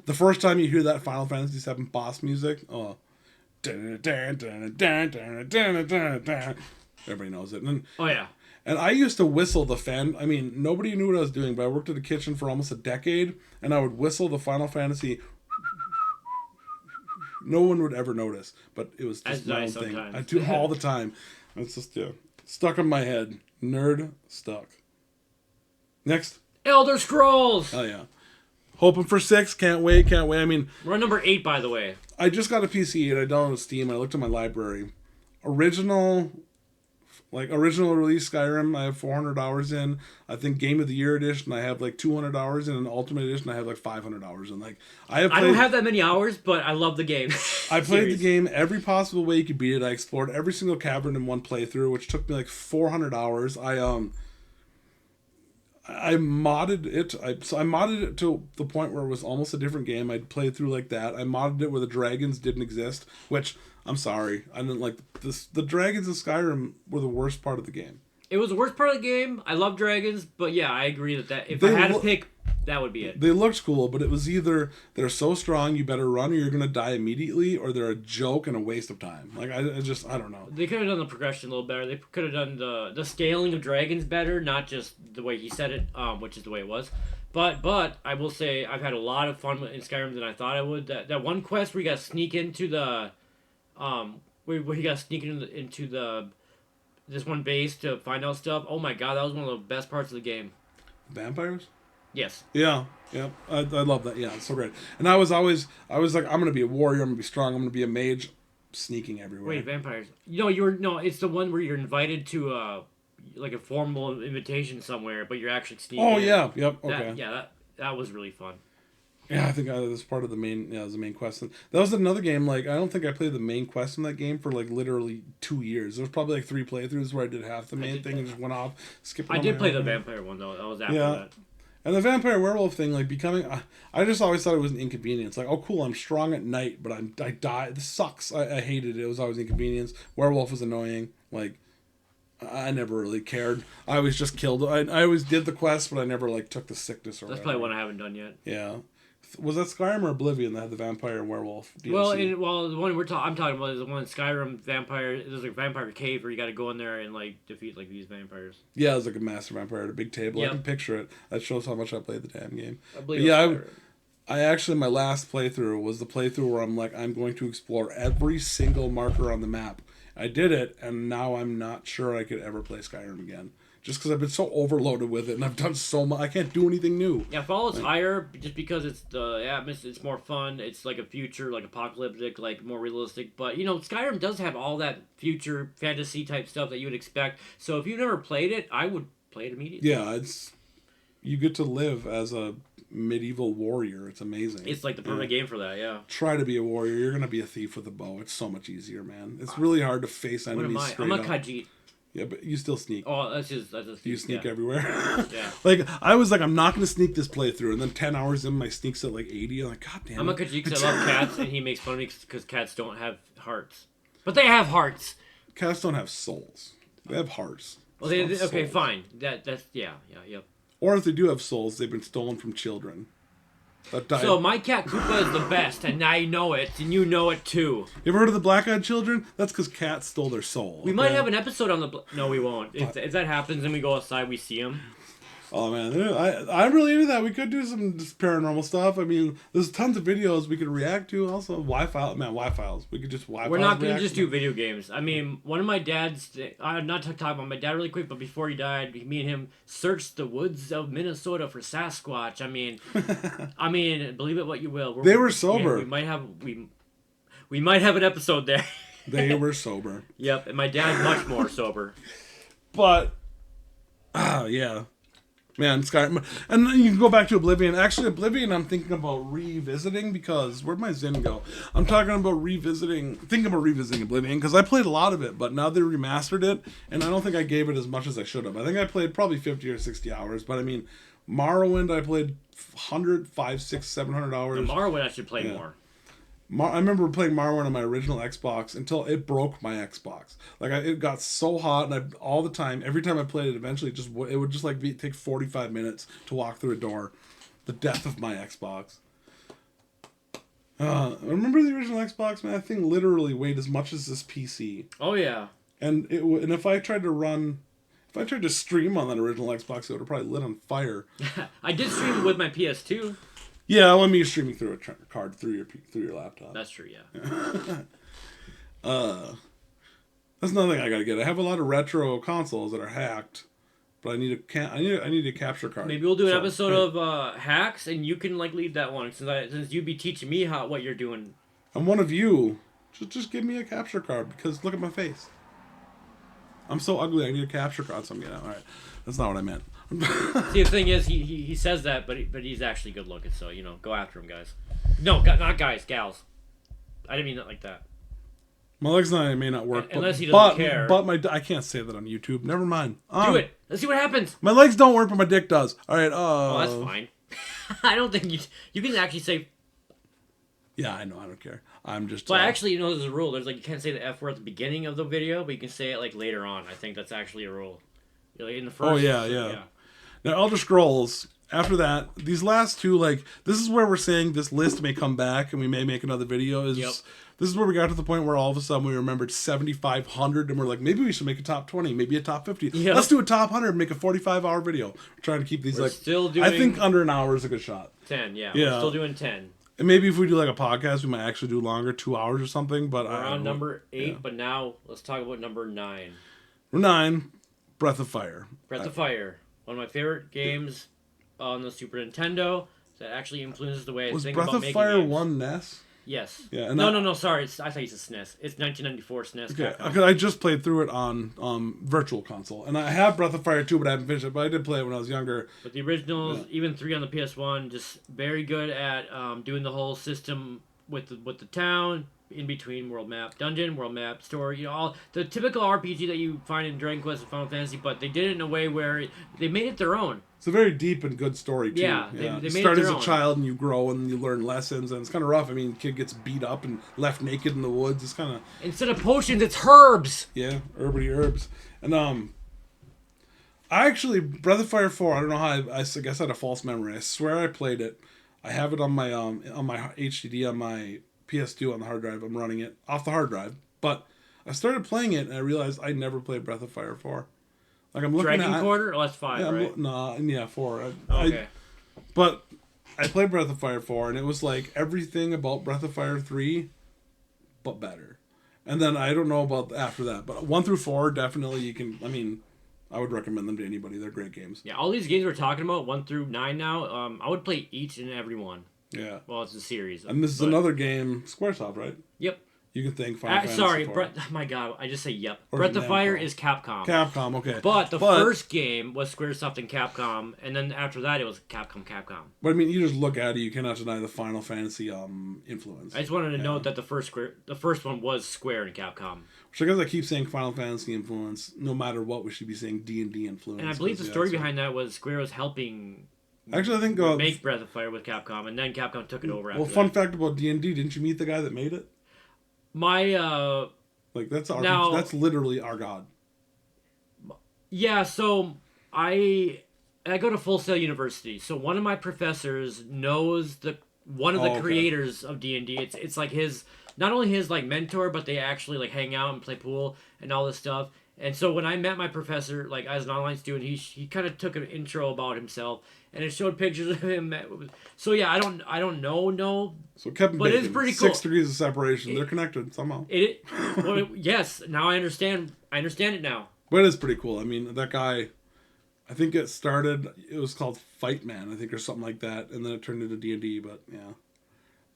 The first time you hear that Final Fantasy VII boss music, everybody knows it. Oh yeah. And I used to whistle the fan. Nobody knew what I was doing, but I worked at a kitchen for almost a decade, and I would whistle the Final Fantasy. No one would ever notice, but it was just my own thing. I do it all the time. It's just stuck in my head. Nerd stuck. Next. Elder Scrolls. Oh yeah. Hoping for 6. Can't wait. We're on number 8, by the way. I just got a PC and I downloaded Steam. And I looked at my library. Original release Skyrim, I have 400 hours in. I think Game of the Year edition, I have 200 hours in. And Ultimate edition, I have 500 hours in. I don't have that many hours, but I love the game. I played the game every possible way you could beat it. I explored every single cavern in one playthrough, which took me 400 hours. I modded it. I modded it to the point where it was almost a different game. I'd play through like that. I modded it where the dragons didn't exist, which I'm sorry, I didn't like this. The dragons in Skyrim were the worst part of the game. It was the worst part of the game. I love dragons, but yeah, I agree that if I had to pick, that would be it. They looked cool, but it was either they're so strong you better run or you're gonna die immediately, or they're a joke and a waste of time. Like I don't know. They could have done the progression a little better. They could have done the scaling of dragons better, not just the way he said it, which is the way it was. But I will say I've had a lot of fun in Skyrim than I thought I would. That one quest where you got to sneak into the where you got to sneak into the this one base to find out stuff. Oh my god, that was one of the best parts of the game. Vampires? Yes. Yeah. I love that. Yeah, it's so great. And I was like, I'm gonna be a warrior. I'm gonna be strong. I'm gonna be a mage, sneaking everywhere. Wait, vampires? It's the one where you're invited to like a formal invitation somewhere, but you're actually sneaking. Oh yeah. Yep. Okay. That was really fun. Yeah, I think that was part of the main. Yeah, it was the main quest. That was another game. Like, I don't think I played the main quest in that game for like literally 2 years. There was probably like 3 playthroughs where I did half the main thing and just went off, skipped. I did play the vampire one though. That was after that. And the vampire werewolf thing, like becoming, I just always thought it was an inconvenience. Like, oh cool, I'm strong at night, but I die. This sucks. I hated it. It was always inconvenience. Werewolf was annoying. Like, I never really cared. I always just killed. I always did the quest, but I never like took the sickness or. That's whatever. probably one I haven't done yet. Yeah. Was that Skyrim or Oblivion that had the vampire and werewolf DLC? Well, the one I'm talking about is the one Skyrim vampire. There's like a vampire cave where you got to go in there and like defeat like these vampires. Yeah, it was like a master vampire at a big table. Yep. I can picture it. That shows how much I played the damn game. I believe. I actually, my last playthrough was the playthrough where I'm like, I'm going to explore every single marker on the map. I did it, and now I'm not sure I could ever play Skyrim again. Just because I've been so overloaded with it, and I've done so much, I can't do anything new. Yeah, Fallout's higher just because it's the atmosphere. It's more fun. It's like a future, like apocalyptic, like more realistic. But Skyrim does have all that future fantasy type stuff that you would expect. So if you've never played it, I would play it immediately. Yeah, you get to live as a medieval warrior. It's amazing. It's like the perfect game for that. Yeah. Try to be a warrior. You're gonna be a thief with a bow. It's so much easier, man. It's really hard to face enemies. What am I? Straight I'm a up. Khajiit. Yeah, but you still sneak. Oh, that's a thief. You sneak everywhere. Yeah. Like, I was like, I'm not going to sneak this playthrough. And then 10 hours in, my sneak's at like 80. I'm like, God damn it. I'm a Khajiit because I love cats, and he makes fun of me because cats don't have hearts. But they have hearts. Cats don't have souls. They have hearts. Well, okay, fine. That's yep. Or if they do have souls, they've been stolen from children. So my cat Koopa is the best, and I know it, and you know it too. You ever heard of the black-eyed children? That's because cats stole their soul. We might have an episode on the... No, we won't. If that happens and we go outside, we see them. Oh, man. I'm really into that. We could do some paranormal stuff. I mean, there's tons of videos we could react to. Also, Y-Files. We could just Y-Files. We're not going to just do video games. I mean, one of my dad's... I'm not talking about my dad really quick, but before he died, me and him searched the woods of Minnesota for Sasquatch. I mean, believe it what you will. They were sober. Yeah, we might have an episode there. They were sober. Yep, and my dad's much more sober. But, yeah. Man, Skyrim. And then you can go back to Oblivion. Actually, Oblivion I'm thinking about revisiting because... Where'd my Zen go? I'm talking about thinking about revisiting Oblivion because I played a lot of it, but now they remastered it, and I don't think I gave it as much as I should have. I think I played probably 50 or 60 hours, but I mean, Morrowind I played 100, 500, 600, 700 hours. The Morrowind I should play more. I remember playing Morrowind on my original Xbox until it broke my Xbox. Like it got so hot, and all the time, every time I played it, eventually it would just like take 45 minutes to walk through a door. The death of my Xbox. Remember the original Xbox, man? That thing literally weighed as much as this PC. Oh yeah. And if I tried to stream on that original Xbox, it would have probably lit on fire. I did stream with my PS2. Yeah, let me streaming through a card through your laptop. That's true, yeah. That's another thing I gotta get. I have a lot of retro consoles that are hacked, but I need a capture card. Maybe we'll do an episode of hacks, and you can like lead that one since you'd be teaching me what you're doing. I'm one of you. Just give me a capture card because look at my face. I'm so ugly. I need a capture card. So I'm getting all right. That's not what I meant. See, the thing is, he says that, but he's actually good looking. So go after him, guys. No, not guys, gals. I didn't mean that like that. My legs may not work, unless he doesn't care. But I can't say that on YouTube. Never mind. Do it. Let's see what happens. My legs don't work, but my dick does. All right. Oh, that's fine. I don't think you can actually say. Yeah, I know. I don't care. I'm just. But actually, there's a rule. There's like you can't say the F word at the beginning of the video, but you can say it like later on. I think that's actually a rule. Like in the first. Oh yeah. Now Elder Scrolls. After that, these last two, like, this is where we're saying this list may come back and we may make another video. This is where we got to the point where all of a sudden we remembered 7,500 and we're like, maybe we should make a top 20, maybe a top 50. Yep. Let's do a top 100 and make a 45-hour video. We're trying to keep these still doing. I think under an hour is a good shot. 10, yeah. We're still doing 10. And maybe if we do like a podcast, we might actually do longer, 2 hours or something. But we're on number 8, but now let's talk about number 9. Number 9, Breath of Fire. Breath of Fire, one of my favorite games on the Super Nintendo. That actually influences the way I think about making games. Was Breath of Fire 1 NES? Yes. Yeah. And no. Sorry, I thought you said SNES. It's 1994 SNES. Okay, because I just played through it on Virtual Console, and I have Breath of Fire 2, but I haven't finished it. But I did play it when I was younger. But the originals, even 3 on the PS1, just very good at doing the whole system with the town. In between world map, dungeon, world map, story, all the typical RPG that you find in Dragon Quest and Final Fantasy, but they did it in a way where they made it their own. It's a very deep and good story, too. Yeah, they made start it their as a child and you grow and you learn lessons, and it's kind of rough. I mean, the kid gets beat up and left naked in the woods. It's kind of... Instead of potions, it's herbs! Yeah, herbs. And, I actually, Breath of Fire 4, I don't know how, I guess I had a false memory. I swear I played it. I have it on my HDD, on my PS2 on the hard drive. I'm running it off the hard drive. But I started playing it and I realized I never played Breath of Fire 4. Like I'm looking Dragon Quarter? Oh, that's 5, right? 4. Okay. But I played Breath of Fire 4 and it was like everything about Breath of Fire 3, but better. And then I don't know about after that. But 1 through 4, definitely you can, I would recommend them to anybody. They're great games. Yeah, all these games we're talking about, 1 through 9 now, I would play each and every one. Yeah. Well, it's a series. And this is another game, Squaresoft, right? Yep. You can thank Final Fantasy. Sorry, my God, I just say yep. Breath of Fire is Capcom. Capcom, okay. But the first game was Squaresoft and Capcom, and then after that it was Capcom. But I mean, you just look at it, you cannot deny the Final Fantasy influence. I just wanted to note that the first one was Square and Capcom. Which I guess I keep saying Final Fantasy influence. No matter what, we should be saying D&D influence. And I believe the story behind that was Square was helping. Actually, I think make Breath of Fire with Capcom, and then Capcom took it over. Well, fun fact about D&D: didn't you meet the guy that made it? That's literally our god. Yeah, so I go to Full Sail University. So one of my professors knows one of the creators of D&D. It's like not only his like mentor, but they actually like hang out and play pool and all this stuff. And so when I met my professor, like as an online student, he kind of took an intro about himself, and it showed pictures of him. So yeah, I don't know. So Kevin but Bacon, it's pretty cool. 6 degrees of separation. They're connected somehow. Yes, now I understand. I understand it now. But it is pretty cool. I mean, that guy, I think it was called Fight Man, I think, or something like that, and then it turned into D&D. But yeah.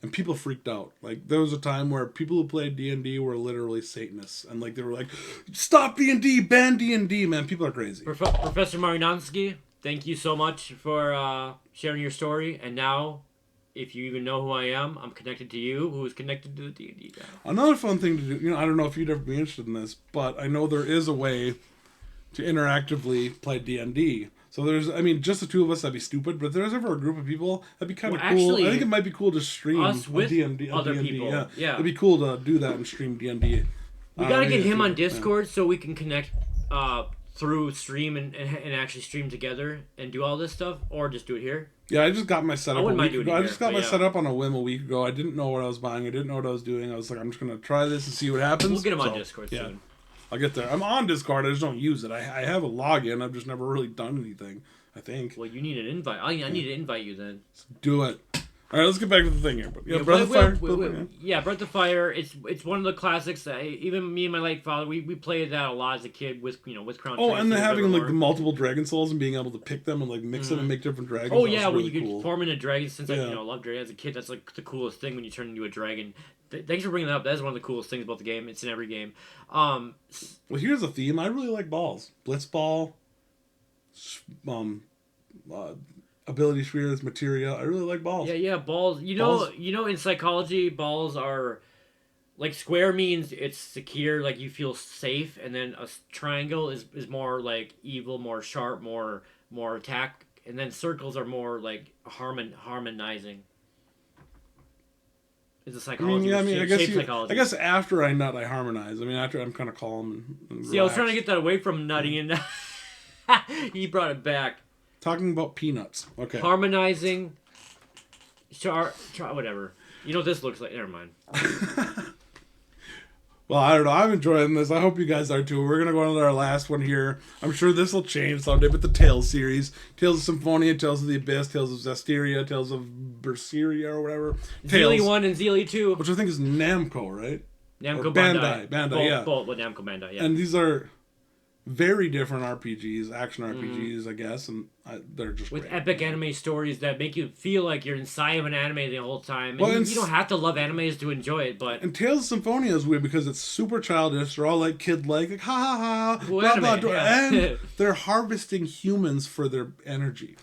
And people freaked out. Like, there was a time where people who played D&D were literally Satanists. And, like, they were like, stop D&D, ban D&D, man. People are crazy. Professor Marinonsky, thank you so much for sharing your story. And now, if you even know who I am, I'm connected to you, who is connected to the D&D guy. Another fun thing to do, I don't know if you'd ever be interested in this, but I know there is a way to interactively play D&D. So just the two of us, that'd be stupid. But if there's ever a group of people, that'd be kind of cool. Actually, I think it might be cool to stream us with D&D, other D&D, people. Yeah, it'd be cool to do that and stream D&D. We gotta get him on Discord so we can connect through stream and actually stream together and do all this stuff, or just do it here. Yeah, I just got my setup. I just got my setup on a whim a week ago. I didn't know what I was buying. I didn't know what I was doing. I was like, I'm just gonna try this and see what happens. We'll get him on Discord soon. I'll get there. I'm on Discord. I just don't use it. I have a login. I've just never really done anything, I think. Well, you need an invite. I need to invite you then. Let's do it. All right, let's get back to the thing here. But Breath of Fire. Breath of Fire. It's one of the classics that even me and my late father we played that a lot as a kid with Crown. Oh, and then having like the multiple dragon souls and being able to pick them and like mix them and make different dragons. Oh yeah, when you could form into dragons. Since I love dragons as a kid, that's like the coolest thing when you turn into a dragon. Thanks for bringing that up. That is one of the coolest things about the game. It's in every game. Well, here's a theme. I really like balls. Blitzball. Ability spheres, materia. I really like balls. Yeah, balls. You know, in psychology, balls are like square means it's secure, like you feel safe, and then a triangle is more like evil, more sharp, more attack, and then circles are more like harmonizing. It's a psychology. I guess after I nut, I harmonize. I mean, after I'm kind of calm and See, I was trying to get that away from nutting, and he brought it back. Talking about peanuts. Okay. Harmonizing. Whatever. You know what this looks like? Never mind. Well, I don't know. I'm enjoying this. I hope you guys are too. We're going to go on to our last one here. I'm sure this will change someday, but the Tales series. Tales of Symphonia, Tales of the Abyss, Tales of Zestiria, Tales of Berseria or whatever. Zeely 1 and Zeely 2. Which I think is Namco, right? Namco or Bandai, yeah. Both with Namco Bandai, yeah. And these are very different RPGs, action RPGs, I guess, and they're just with great. Epic anime stories that make you feel like you're inside of an anime the whole time. And you don't have to love animes to enjoy it, but... And Tales of Symphonia is weird because it's super childish. They're all like kid-like, like, ha ha ha, well, blah, anime, blah, yeah. and they're harvesting humans for their energy.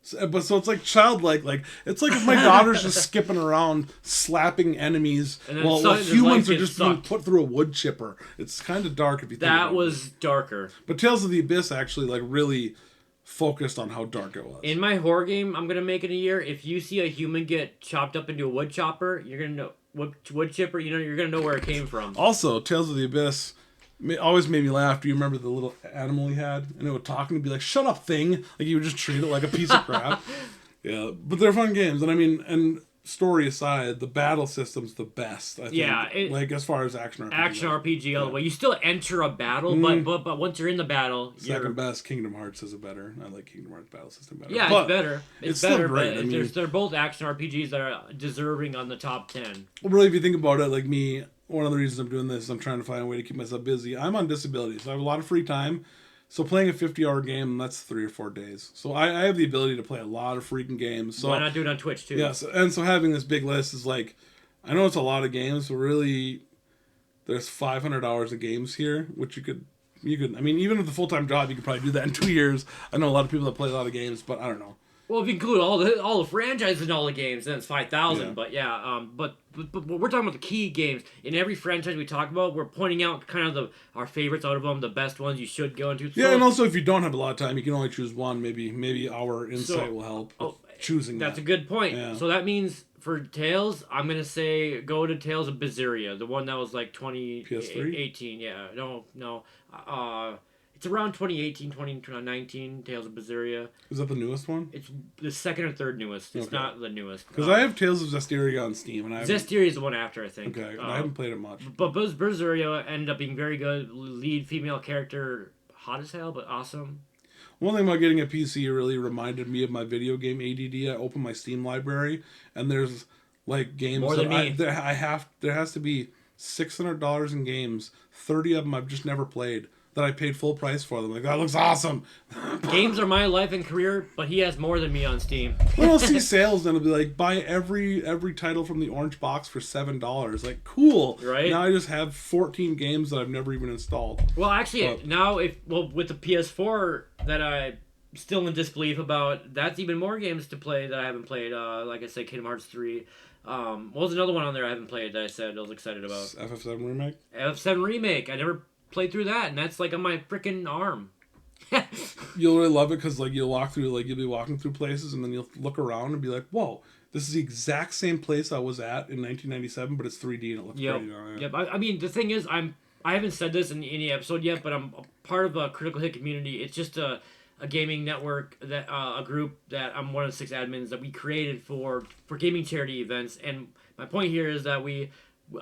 So it's like childlike, like it's like if my daughter's just skipping around slapping enemies while humans are just being put through a wood chipper. It's kind of dark if you think about it. That was darker. But Tales of the Abyss actually like really focused on how dark it was. In my horror game I'm gonna make in a year, if you see a human get chopped up into a wood chopper, you're gonna know wood chipper. You're gonna know where it came from. Also, Tales of the Abyss always made me laugh. Do you remember the little animal he had? And it would talk and be like, "Shut up, thing!" Like you would just treat it like a piece of crap. Yeah, but they're fun games, and I mean, and story aside, the battle system's the best. I think. Yeah, like as far as action RPG all the way. You still enter a battle, but once you're in the battle, second best. Kingdom Hearts is better. I like Kingdom Hearts battle system better. Yeah, but it's better. It's still better, great. but I mean, they're both action RPGs that are deserving on the top 10. Well, really, if you think about it, like me. One of the reasons I'm doing this is I'm trying to find a way to keep myself busy. I'm on disability, so I have a lot of free time. So playing a 50-hour game, that's 3 or 4 days. So I have the ability to play a lot of freaking games. So why not do it on Twitch, too? Yes, and so having this big list is like, I know it's a lot of games, but really, there's 500 hours of games here, which you could, I mean, even with a full-time job, you could probably do that in 2 years. I know a lot of people that play a lot of games, but I don't know. Well, if you include all the franchises and all the games, then it's 5,000. Yeah. But yeah, but we're talking about the key games. In every franchise we talk about, we're pointing out kind of our favorites out of them, the best ones you should go into. Yeah, and also if you don't have a lot of time, you can only choose one. Maybe our insight will help choosing that's that. a good point. Yeah. So that means for Tales, I'm going to say go to Tales of Berseria, the one that was like 2018. Yeah, no. It's around 2018, 2019, Tales of Berseria. Is that the newest one? It's the second or third newest. It's not the newest. Because I have Tales of Zestiria on Steam. And Zestiria is the one after, I think. Okay, I haven't played it much. But Berseria ended up being very good. Lead female character, hot as hell, but awesome. One thing about getting a PC really reminded me of my video game ADD. I opened my Steam library, and there's like games more than me. There has to be $600 in games. 30 of them I've just never played. That I paid full price for them. Like, that looks awesome. Games are my life and career, but he has more than me on Steam. Well, I'll see sales and it'll be like, buy every title from the orange box for $7. Like, cool. Right? Now I just have 14 games that I've never even installed. Well, actually, now with the PS4 that I'm still in disbelief about, that's even more games to play that I haven't played. Like I said, Kingdom Hearts 3. What was another one on there I haven't played that I said I was excited about? FF7 Remake? FF7 Remake. I never played through that, and that's like on my freaking arm. You'll really love it because like you'll be walking through places and then you'll look around and be like, whoa, this is the exact same place I was at in 1997, but it's 3D and it looks great. Yep. I mean, the thing is, I haven't said this in any episode yet, but I'm a part of a Critical Hit community. It's just a gaming network, that a group that I'm one of the 6 admins that we created for gaming charity events. And my point here is that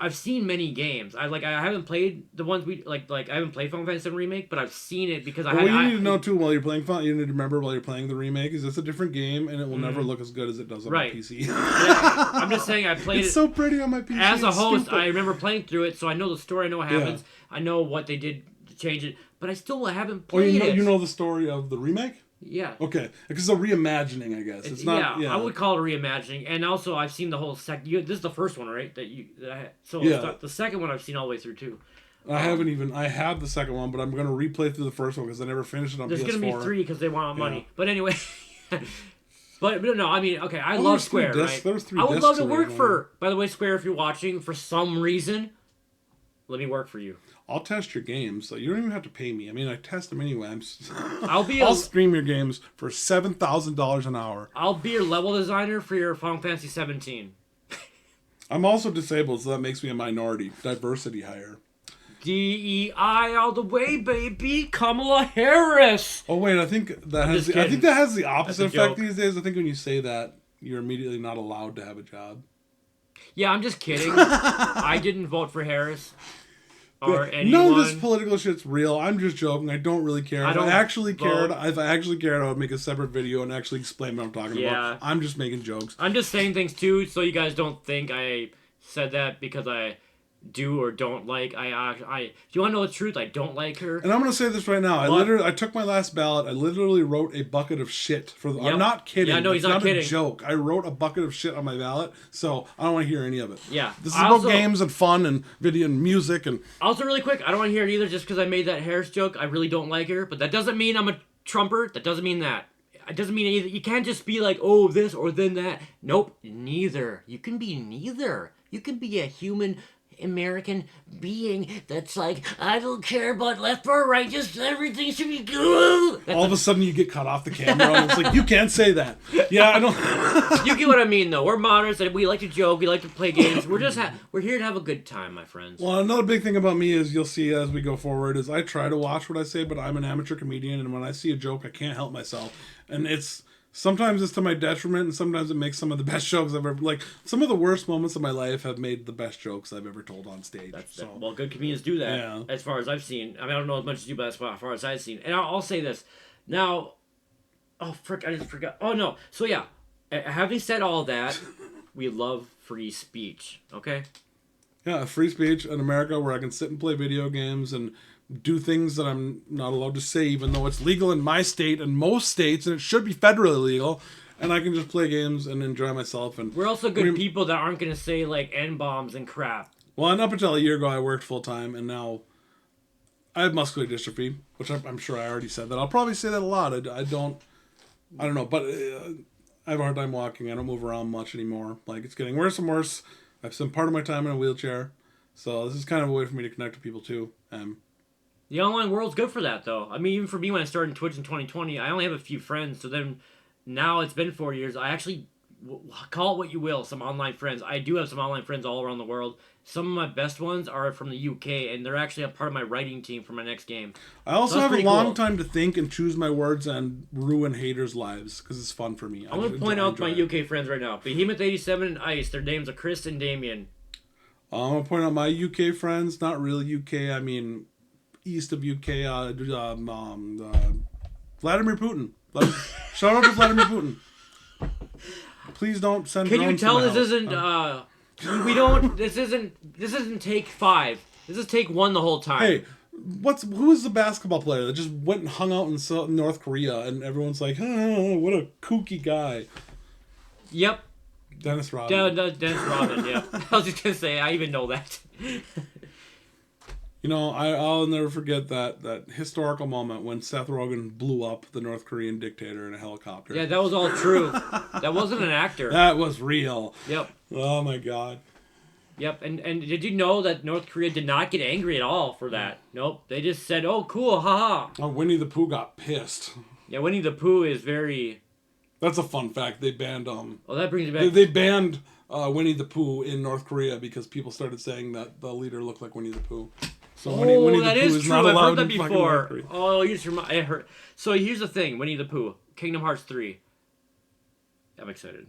I've seen many games. I haven't played the ones we like. I haven't played Final Fantasy VII Remake, but I've seen it because you need to know too while you're playing. You need to remember while you're playing the remake is it's a different game and it will never look as good as it does on my PC. I'm just saying I played it. It's so pretty on my PC. As a host, I remember playing through it, so I know the story. I know what happens. Yeah. I know what they did to change it, but I still haven't played it. You know the story of the remake? Yeah. Okay, because it's a reimagining, I guess. It's not. Yeah, I would call it a reimagining, and also I've seen the whole second. This is the first one, right? The second one I've seen all the way through too. I have the second one, but I'm gonna replay through the first one because I never finished it on PS4. There's gonna be 3 because they want money. But anyway, But no, I mean, okay, I love there's Square, three right? discs. There's three I would discs love to work originally. for. By the way, Square, if you're watching, for some reason, let me work for you. I'll test your games, so you don't even have to pay me. I mean, I test them anyway. I'll stream your games for $7,000 an hour. I'll be your level designer for your Final Fantasy 17. I'm also disabled, so that makes me a minority. Diversity hire. DEI all the way, baby. Kamala Harris. Oh wait, I think that has the opposite effect these days. I think when you say that, you're immediately not allowed to have a job. Yeah, I'm just kidding. I didn't vote for Harris. Or anyone. None of this political shit's real. I'm just joking. I don't really care. If I actually cared, I would make a separate video and actually explain what I'm talking about. I'm just making jokes. I'm just saying things too, so you guys don't think I said that because I do or don't like. Do you want to know the truth? I don't like her. And I'm gonna say this right now. I took my last ballot. I literally wrote a bucket of shit for. Yep. I'm not kidding. Yeah, no, he's not kidding. A joke. I wrote a bucket of shit on my ballot, so I don't want to hear any of it. Yeah, this is about games and fun and video and music and. Also, really quick, I don't want to hear it either. Just because I made that Harris joke, I really don't like her. But that doesn't mean I'm a Trumper. That doesn't mean that. It doesn't mean either. You can't just be like, oh, this or then that. Nope, neither. You can be neither. You can be a human American being that's like, I don't care about left or right, just everything should be good. All of a sudden you get cut off the camera and it's like, you can't say that. Yeah, I don't. You get what I mean, though. We're moderates and we like to joke, we like to play games. We're just we're here to have a good time, my friends. Well, another big thing about me is you'll see as we go forward is I try to watch what I say, but I'm an amateur comedian, and when I see a joke, I can't help myself. And sometimes it's to my detriment, and sometimes it makes some of the best jokes I've ever... Like, some of the worst moments of my life have made the best jokes I've ever told on stage. Well, good comedians do that, yeah. As far as I've seen. I mean, I don't know as much as you, but as far as I've seen. And I'll say this. Now... Oh, frick, I just forgot. Oh, no. So, yeah. Having said all that, we love free speech, okay? Yeah, free speech in America where I can sit and play video games and do things that I'm not allowed to say, even though it's legal in my state and most states, and it should be federally legal, and I can just play games and enjoy myself. And we're also good people that aren't going to say, like, N-bombs and crap. Well, and up until a year ago, I worked full-time, and now I have muscular dystrophy, which I'm sure I already said that. I'll probably say that a lot. I don't know, but I have a hard time walking. I don't move around much anymore. Like, it's getting worse and worse. I've spent part of my time in a wheelchair, so this is kind of a way for me to connect with people, too. The online world's good for that, though. I mean, even for me, when I started Twitch in 2020, I only have a few friends. So then, now it's been 4 years. I actually, call it what you will, some online friends. I do have some online friends all around the world. Some of my best ones are from the UK, and they're actually a part of my writing team for my next game. I also have a long time to think and choose my words and ruin haters' lives, because it's fun for me. I'm going to point out my UK friends right now. Behemoth87 and Ice. Their names are Chris and Damien. I'm going to point out my UK friends. Not really UK, I mean... east of UK, Vladimir Putin. Shout out to Vladimir Putin. Please don't send. Can you tell this isn't? This isn't take 5. This is take 1 the whole time. Hey, who is the basketball player that just went and hung out in North Korea and everyone's like, oh, what a kooky guy. Yep. Dennis Rodman. Dennis Rodman. Yeah. I was just gonna say I even know that. You know, I'll never forget that historical moment when Seth Rogen blew up the North Korean dictator in a helicopter. Yeah, that was all true. That wasn't an actor. That was real. Yep. Oh, my God. Yep, and did you know that North Korea did not get angry at all for that? Nope, they just said, oh, cool, haha. Oh, Winnie the Pooh got pissed. Yeah, Winnie the Pooh is very... That's a fun fact. They banned... Oh, that brings me back... They banned Winnie the Pooh in North Korea because people started saying that the leader looked like Winnie the Pooh. So Winnie that the Pooh is true. not I've allowed heard that in before. Oh, you just I heard. So here's the thing: Winnie the Pooh, Kingdom Hearts 3. I'm excited.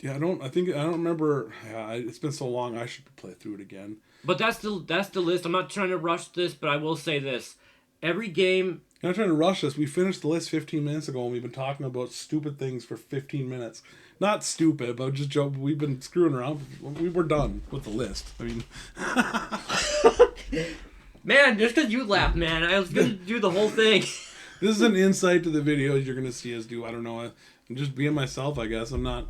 Yeah, I don't remember. It's been so long. I should play through it again. But that's the list. I'm not trying to rush this, but I will say this: every game. I'm not trying to rush this. We finished the list 15 minutes ago, and we've been talking about stupid things for 15 minutes. Not stupid, but just joke. We've been screwing around. We were done with the list. I mean. Man, just because you laughed, man, I was going to do the whole thing. This is an insight to the videos you're going to see us do. I don't know. I'm just being myself, I guess. I'm not...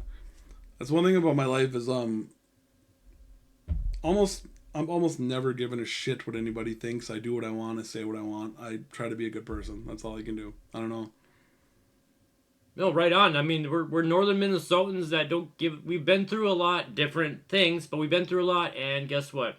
That's one thing about my life is I'm almost never giving a shit what anybody thinks. I do what I want. I say what I want. I try to be a good person. That's all I can do. I don't know. No, right on. I mean, we're northern Minnesotans that don't give. We've been through a lot, different things, but we've been through a lot, and guess what?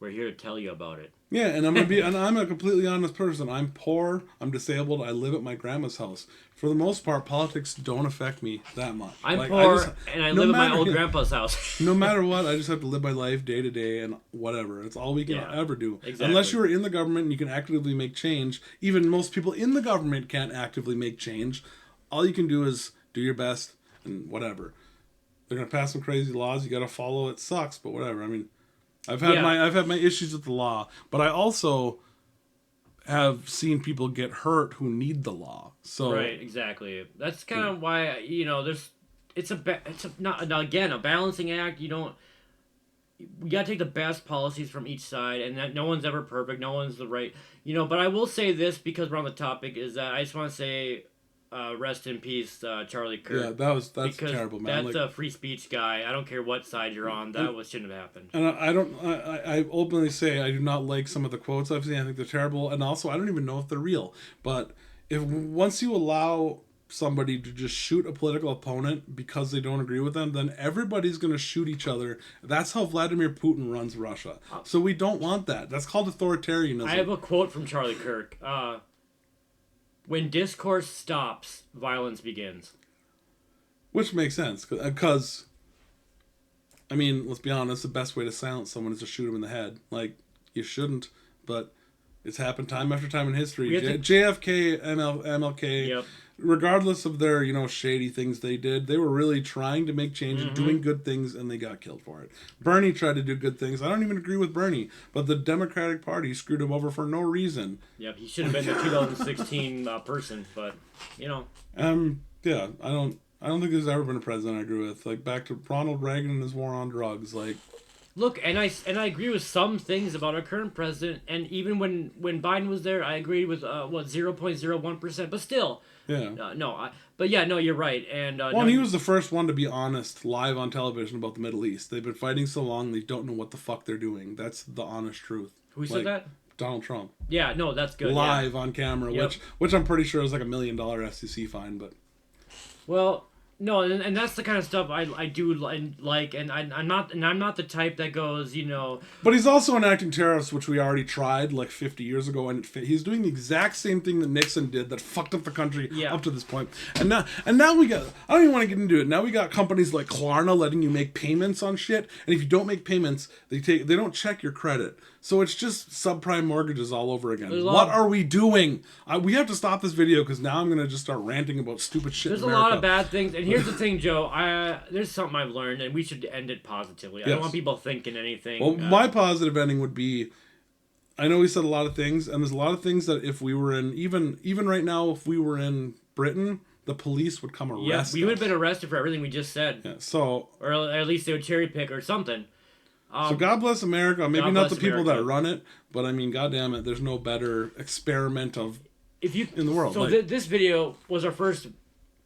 We're here to tell you about it. Yeah, and I'm a completely honest person. I'm poor. I'm disabled. I live at my grandma's house. For the most part, politics don't affect me that much. I'm Like poor, and I no live at my matter old grandpa's house. no matter what, I just have to live my life day to day and whatever. It's all we can Yeah, ever do. exactly. Unless you are in the government and you can actively make change. Even most people in the government can't actively make change. All you can do is do your best and whatever. They're gonna pass some crazy laws. You got to follow. It sucks, but whatever. I mean, Yeah. I've had my issues with the law, but I also have seen people get hurt who need the law. So Right, exactly. That's kind of why there's it's a not now, again, a balancing act. You gotta take the best policies from each side, and that no one's ever perfect. No one's the right. But I will say this because we're on the topic is that I just want to say, rest in peace, Charlie Kirk. yeah, that's Because terrible, man. that's Like, a free speech guy. I don't care what side you're on. That shouldn't have happened. and I don't. I openly say I do not like some of the quotes I've seen. I think they're terrible, and also I don't even know if they're real. But if once you allow somebody to just shoot a political opponent because they don't agree with them, then everybody's going to shoot each other. That's how Vladimir Putin runs Russia. So we don't want that. That's called authoritarianism. I have a quote from Charlie Kirk. When discourse stops, violence begins. Which makes sense because I mean, let's be honest, the best way to silence someone is to shoot them in the head. Like, you shouldn't, but it's happened time after time in history. JFK, MLK, Yep. regardless of their, shady things they did, they were really trying to make change and doing good things, and they got killed for it. Bernie tried to do good things. I don't even agree with Bernie, but the Democratic Party screwed him over for no reason. Yep, he should have been the 2016 person, but, Yeah, I don't think there's ever been a president I agree with. Like, back to Ronald Reagan and his war on drugs. Like, Look, and I agree with some things about our current president, and even when Biden was there, I agreed with 0.01%, but still, yeah. no, you're right, and Well, and he was the first one to be honest live on television about the Middle East. They've been fighting so long, they don't know what the fuck they're doing. That's the honest truth. Who said that? Donald Trump. Yeah, no, that's good. Live on camera, Yep. which I'm pretty sure is like $1 million FCC fine, but. Well, no, and that's the kind of stuff I do like, and I'm not the type that goes, But he's also enacting tariffs, which we already tried like 50 years ago, and he's doing the exact same thing that Nixon did that fucked up the country up to this point. And now we got, I don't even want to get into it. Now we got companies like Klarna letting you make payments on shit, and if you don't make payments, they don't check your credit. So it's just subprime mortgages all over again. What are we doing? We have to stop this video because now I'm gonna just start ranting about stupid shit. There's a lot of bad things, and here's the thing, Joe. There's something I've learned, and we should end it positively. I don't want people thinking anything. Well, my positive ending would be, I know we said a lot of things, and there's a lot of things that if we were in, even right now, if we were in Britain, the police would come arrest us. We would have been arrested for everything we just said. Yeah, so, or at least they would cherry pick or something. So God bless America. Maybe not the people America. that run it, but I mean, goddamn it, there's no better experiment in the world. So this video was our first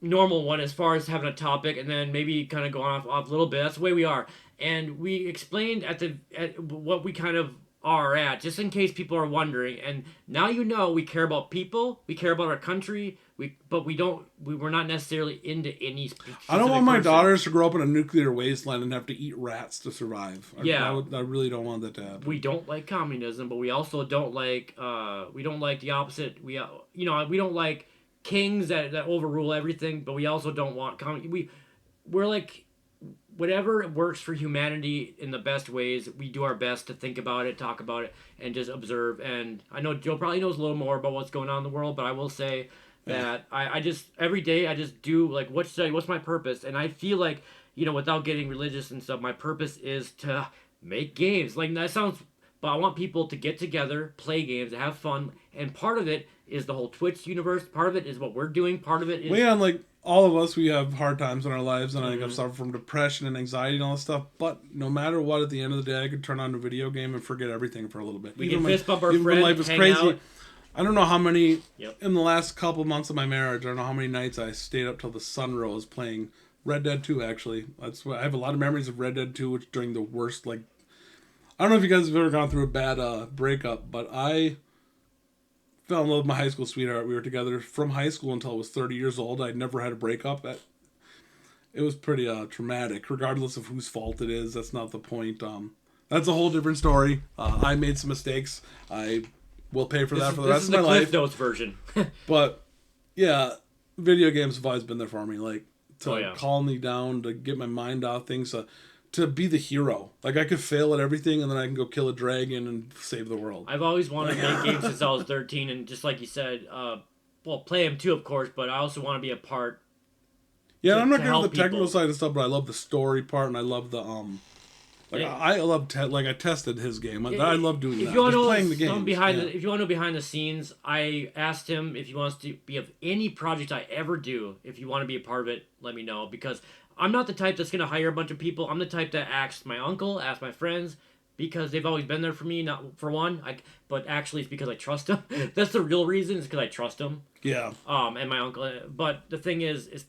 normal one as far as having a topic, and then maybe kind of going off a little bit. That's the way we are, and we explained at what we kind of are at, just in case people are wondering. And now we care about people, we care about our country, but we're not necessarily into any specific I don't want my person. daughters to grow up in a nuclear wasteland and have to eat rats to survive. I really don't want that to happen. We don't like communism, but we also don't like the opposite. We don't like kings that overrule everything, but we also don't want we're like, whatever works for humanity in the best ways, we do our best to think about it, talk about it, and just observe. And I know Joe probably knows a little more about what's going on in the world, but I will say that I just every day I just do like, what's my purpose? And I feel like, without getting religious and stuff, my purpose is to make games. Like, that sounds, but I want people to get together, play games, have fun, and part of it is the whole Twitch universe. Part of it is what we're doing. Part of it is... Well, yeah, like, all of us, we have hard times in our lives, and I think I've suffered from depression and anxiety and all this stuff, but no matter what, at the end of the day, I could turn on a video game and forget everything for a little bit. We can fist bump our friends, life is hang crazy. out. I don't know how many, in the last couple months of my marriage, I don't know how many nights I stayed up till the sun rose playing Red Dead 2, actually. That's what, I have a lot of memories of Red Dead 2, which during the worst, like... I don't know if you guys have ever gone through a bad breakup, but I fell in love with my high school sweetheart. We were together from high school until I was 30 years old. I'd never had a breakup. It was pretty traumatic, regardless of whose fault it is. That's not the point. That's a whole different story. I made some mistakes. I will pay for that for the rest of my life. This is the Cliff Notes version. But, yeah, video games have always been there for me. Like, to calm me down, to get my mind off things, to be the hero. Like, I could fail at everything, and then I can go kill a dragon and save the world. I've always wanted to make games since I was 13, and just like you said, play them too, of course, but I also want to be a part. Yeah, I'm not good at the technical side of stuff, but I love the story part, and I love the I love I tested his game. I love doing that. If you want to know playing the game. If you want to know behind the scenes, I asked him if he wants to be of any project I ever do. If you want to be a part of it, let me know, because I'm not the type that's gonna hire a bunch of people. I'm the type that asks my uncle, asks my friends, because they've always been there for me. Not for one, but actually it's because I trust them. That's the real reason. Is because I trust them. Yeah. And my uncle. But the thing is, it's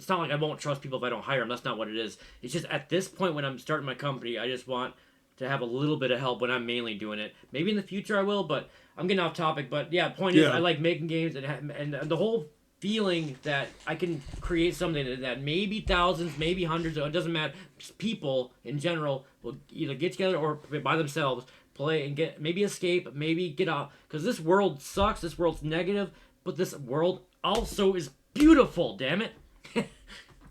not like I won't trust people if I don't hire them. That's not what it is. It's just at this point when I'm starting my company, I just want to have a little bit of help when I'm mainly doing it. Maybe in the future I will, but I'm getting off topic. But yeah, point is, I like making games and the whole feeling that I can create something that maybe thousands, maybe hundreds, it doesn't matter, people in general will either get together or by themselves play and maybe escape, maybe get out. Because this world sucks, this world's negative, but this world also is beautiful, damn it.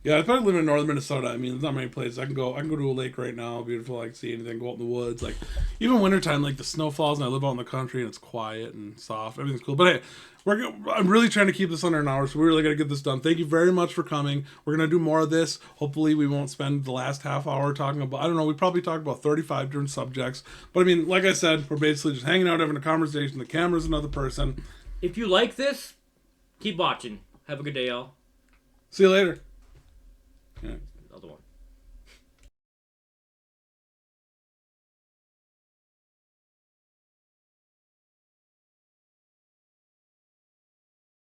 Yeah, I probably live in northern Minnesota. I mean, there's not many places I can go. I can go to a lake right now, beautiful. I can see anything, go out in the woods. Like, even wintertime, like the snow falls, and I live out in the country, and it's quiet and soft. Everything's cool. But hey, I'm really trying to keep this under an hour, so we really got to get this done. Thank you very much for coming. We're gonna do more of this. Hopefully, we won't spend the last half hour talking about. I don't know. We probably talked about 35 different subjects. But I mean, like I said, we're basically just hanging out, having a conversation. The camera's another person. If you like this, keep watching. Have a good day, y'all. See you later.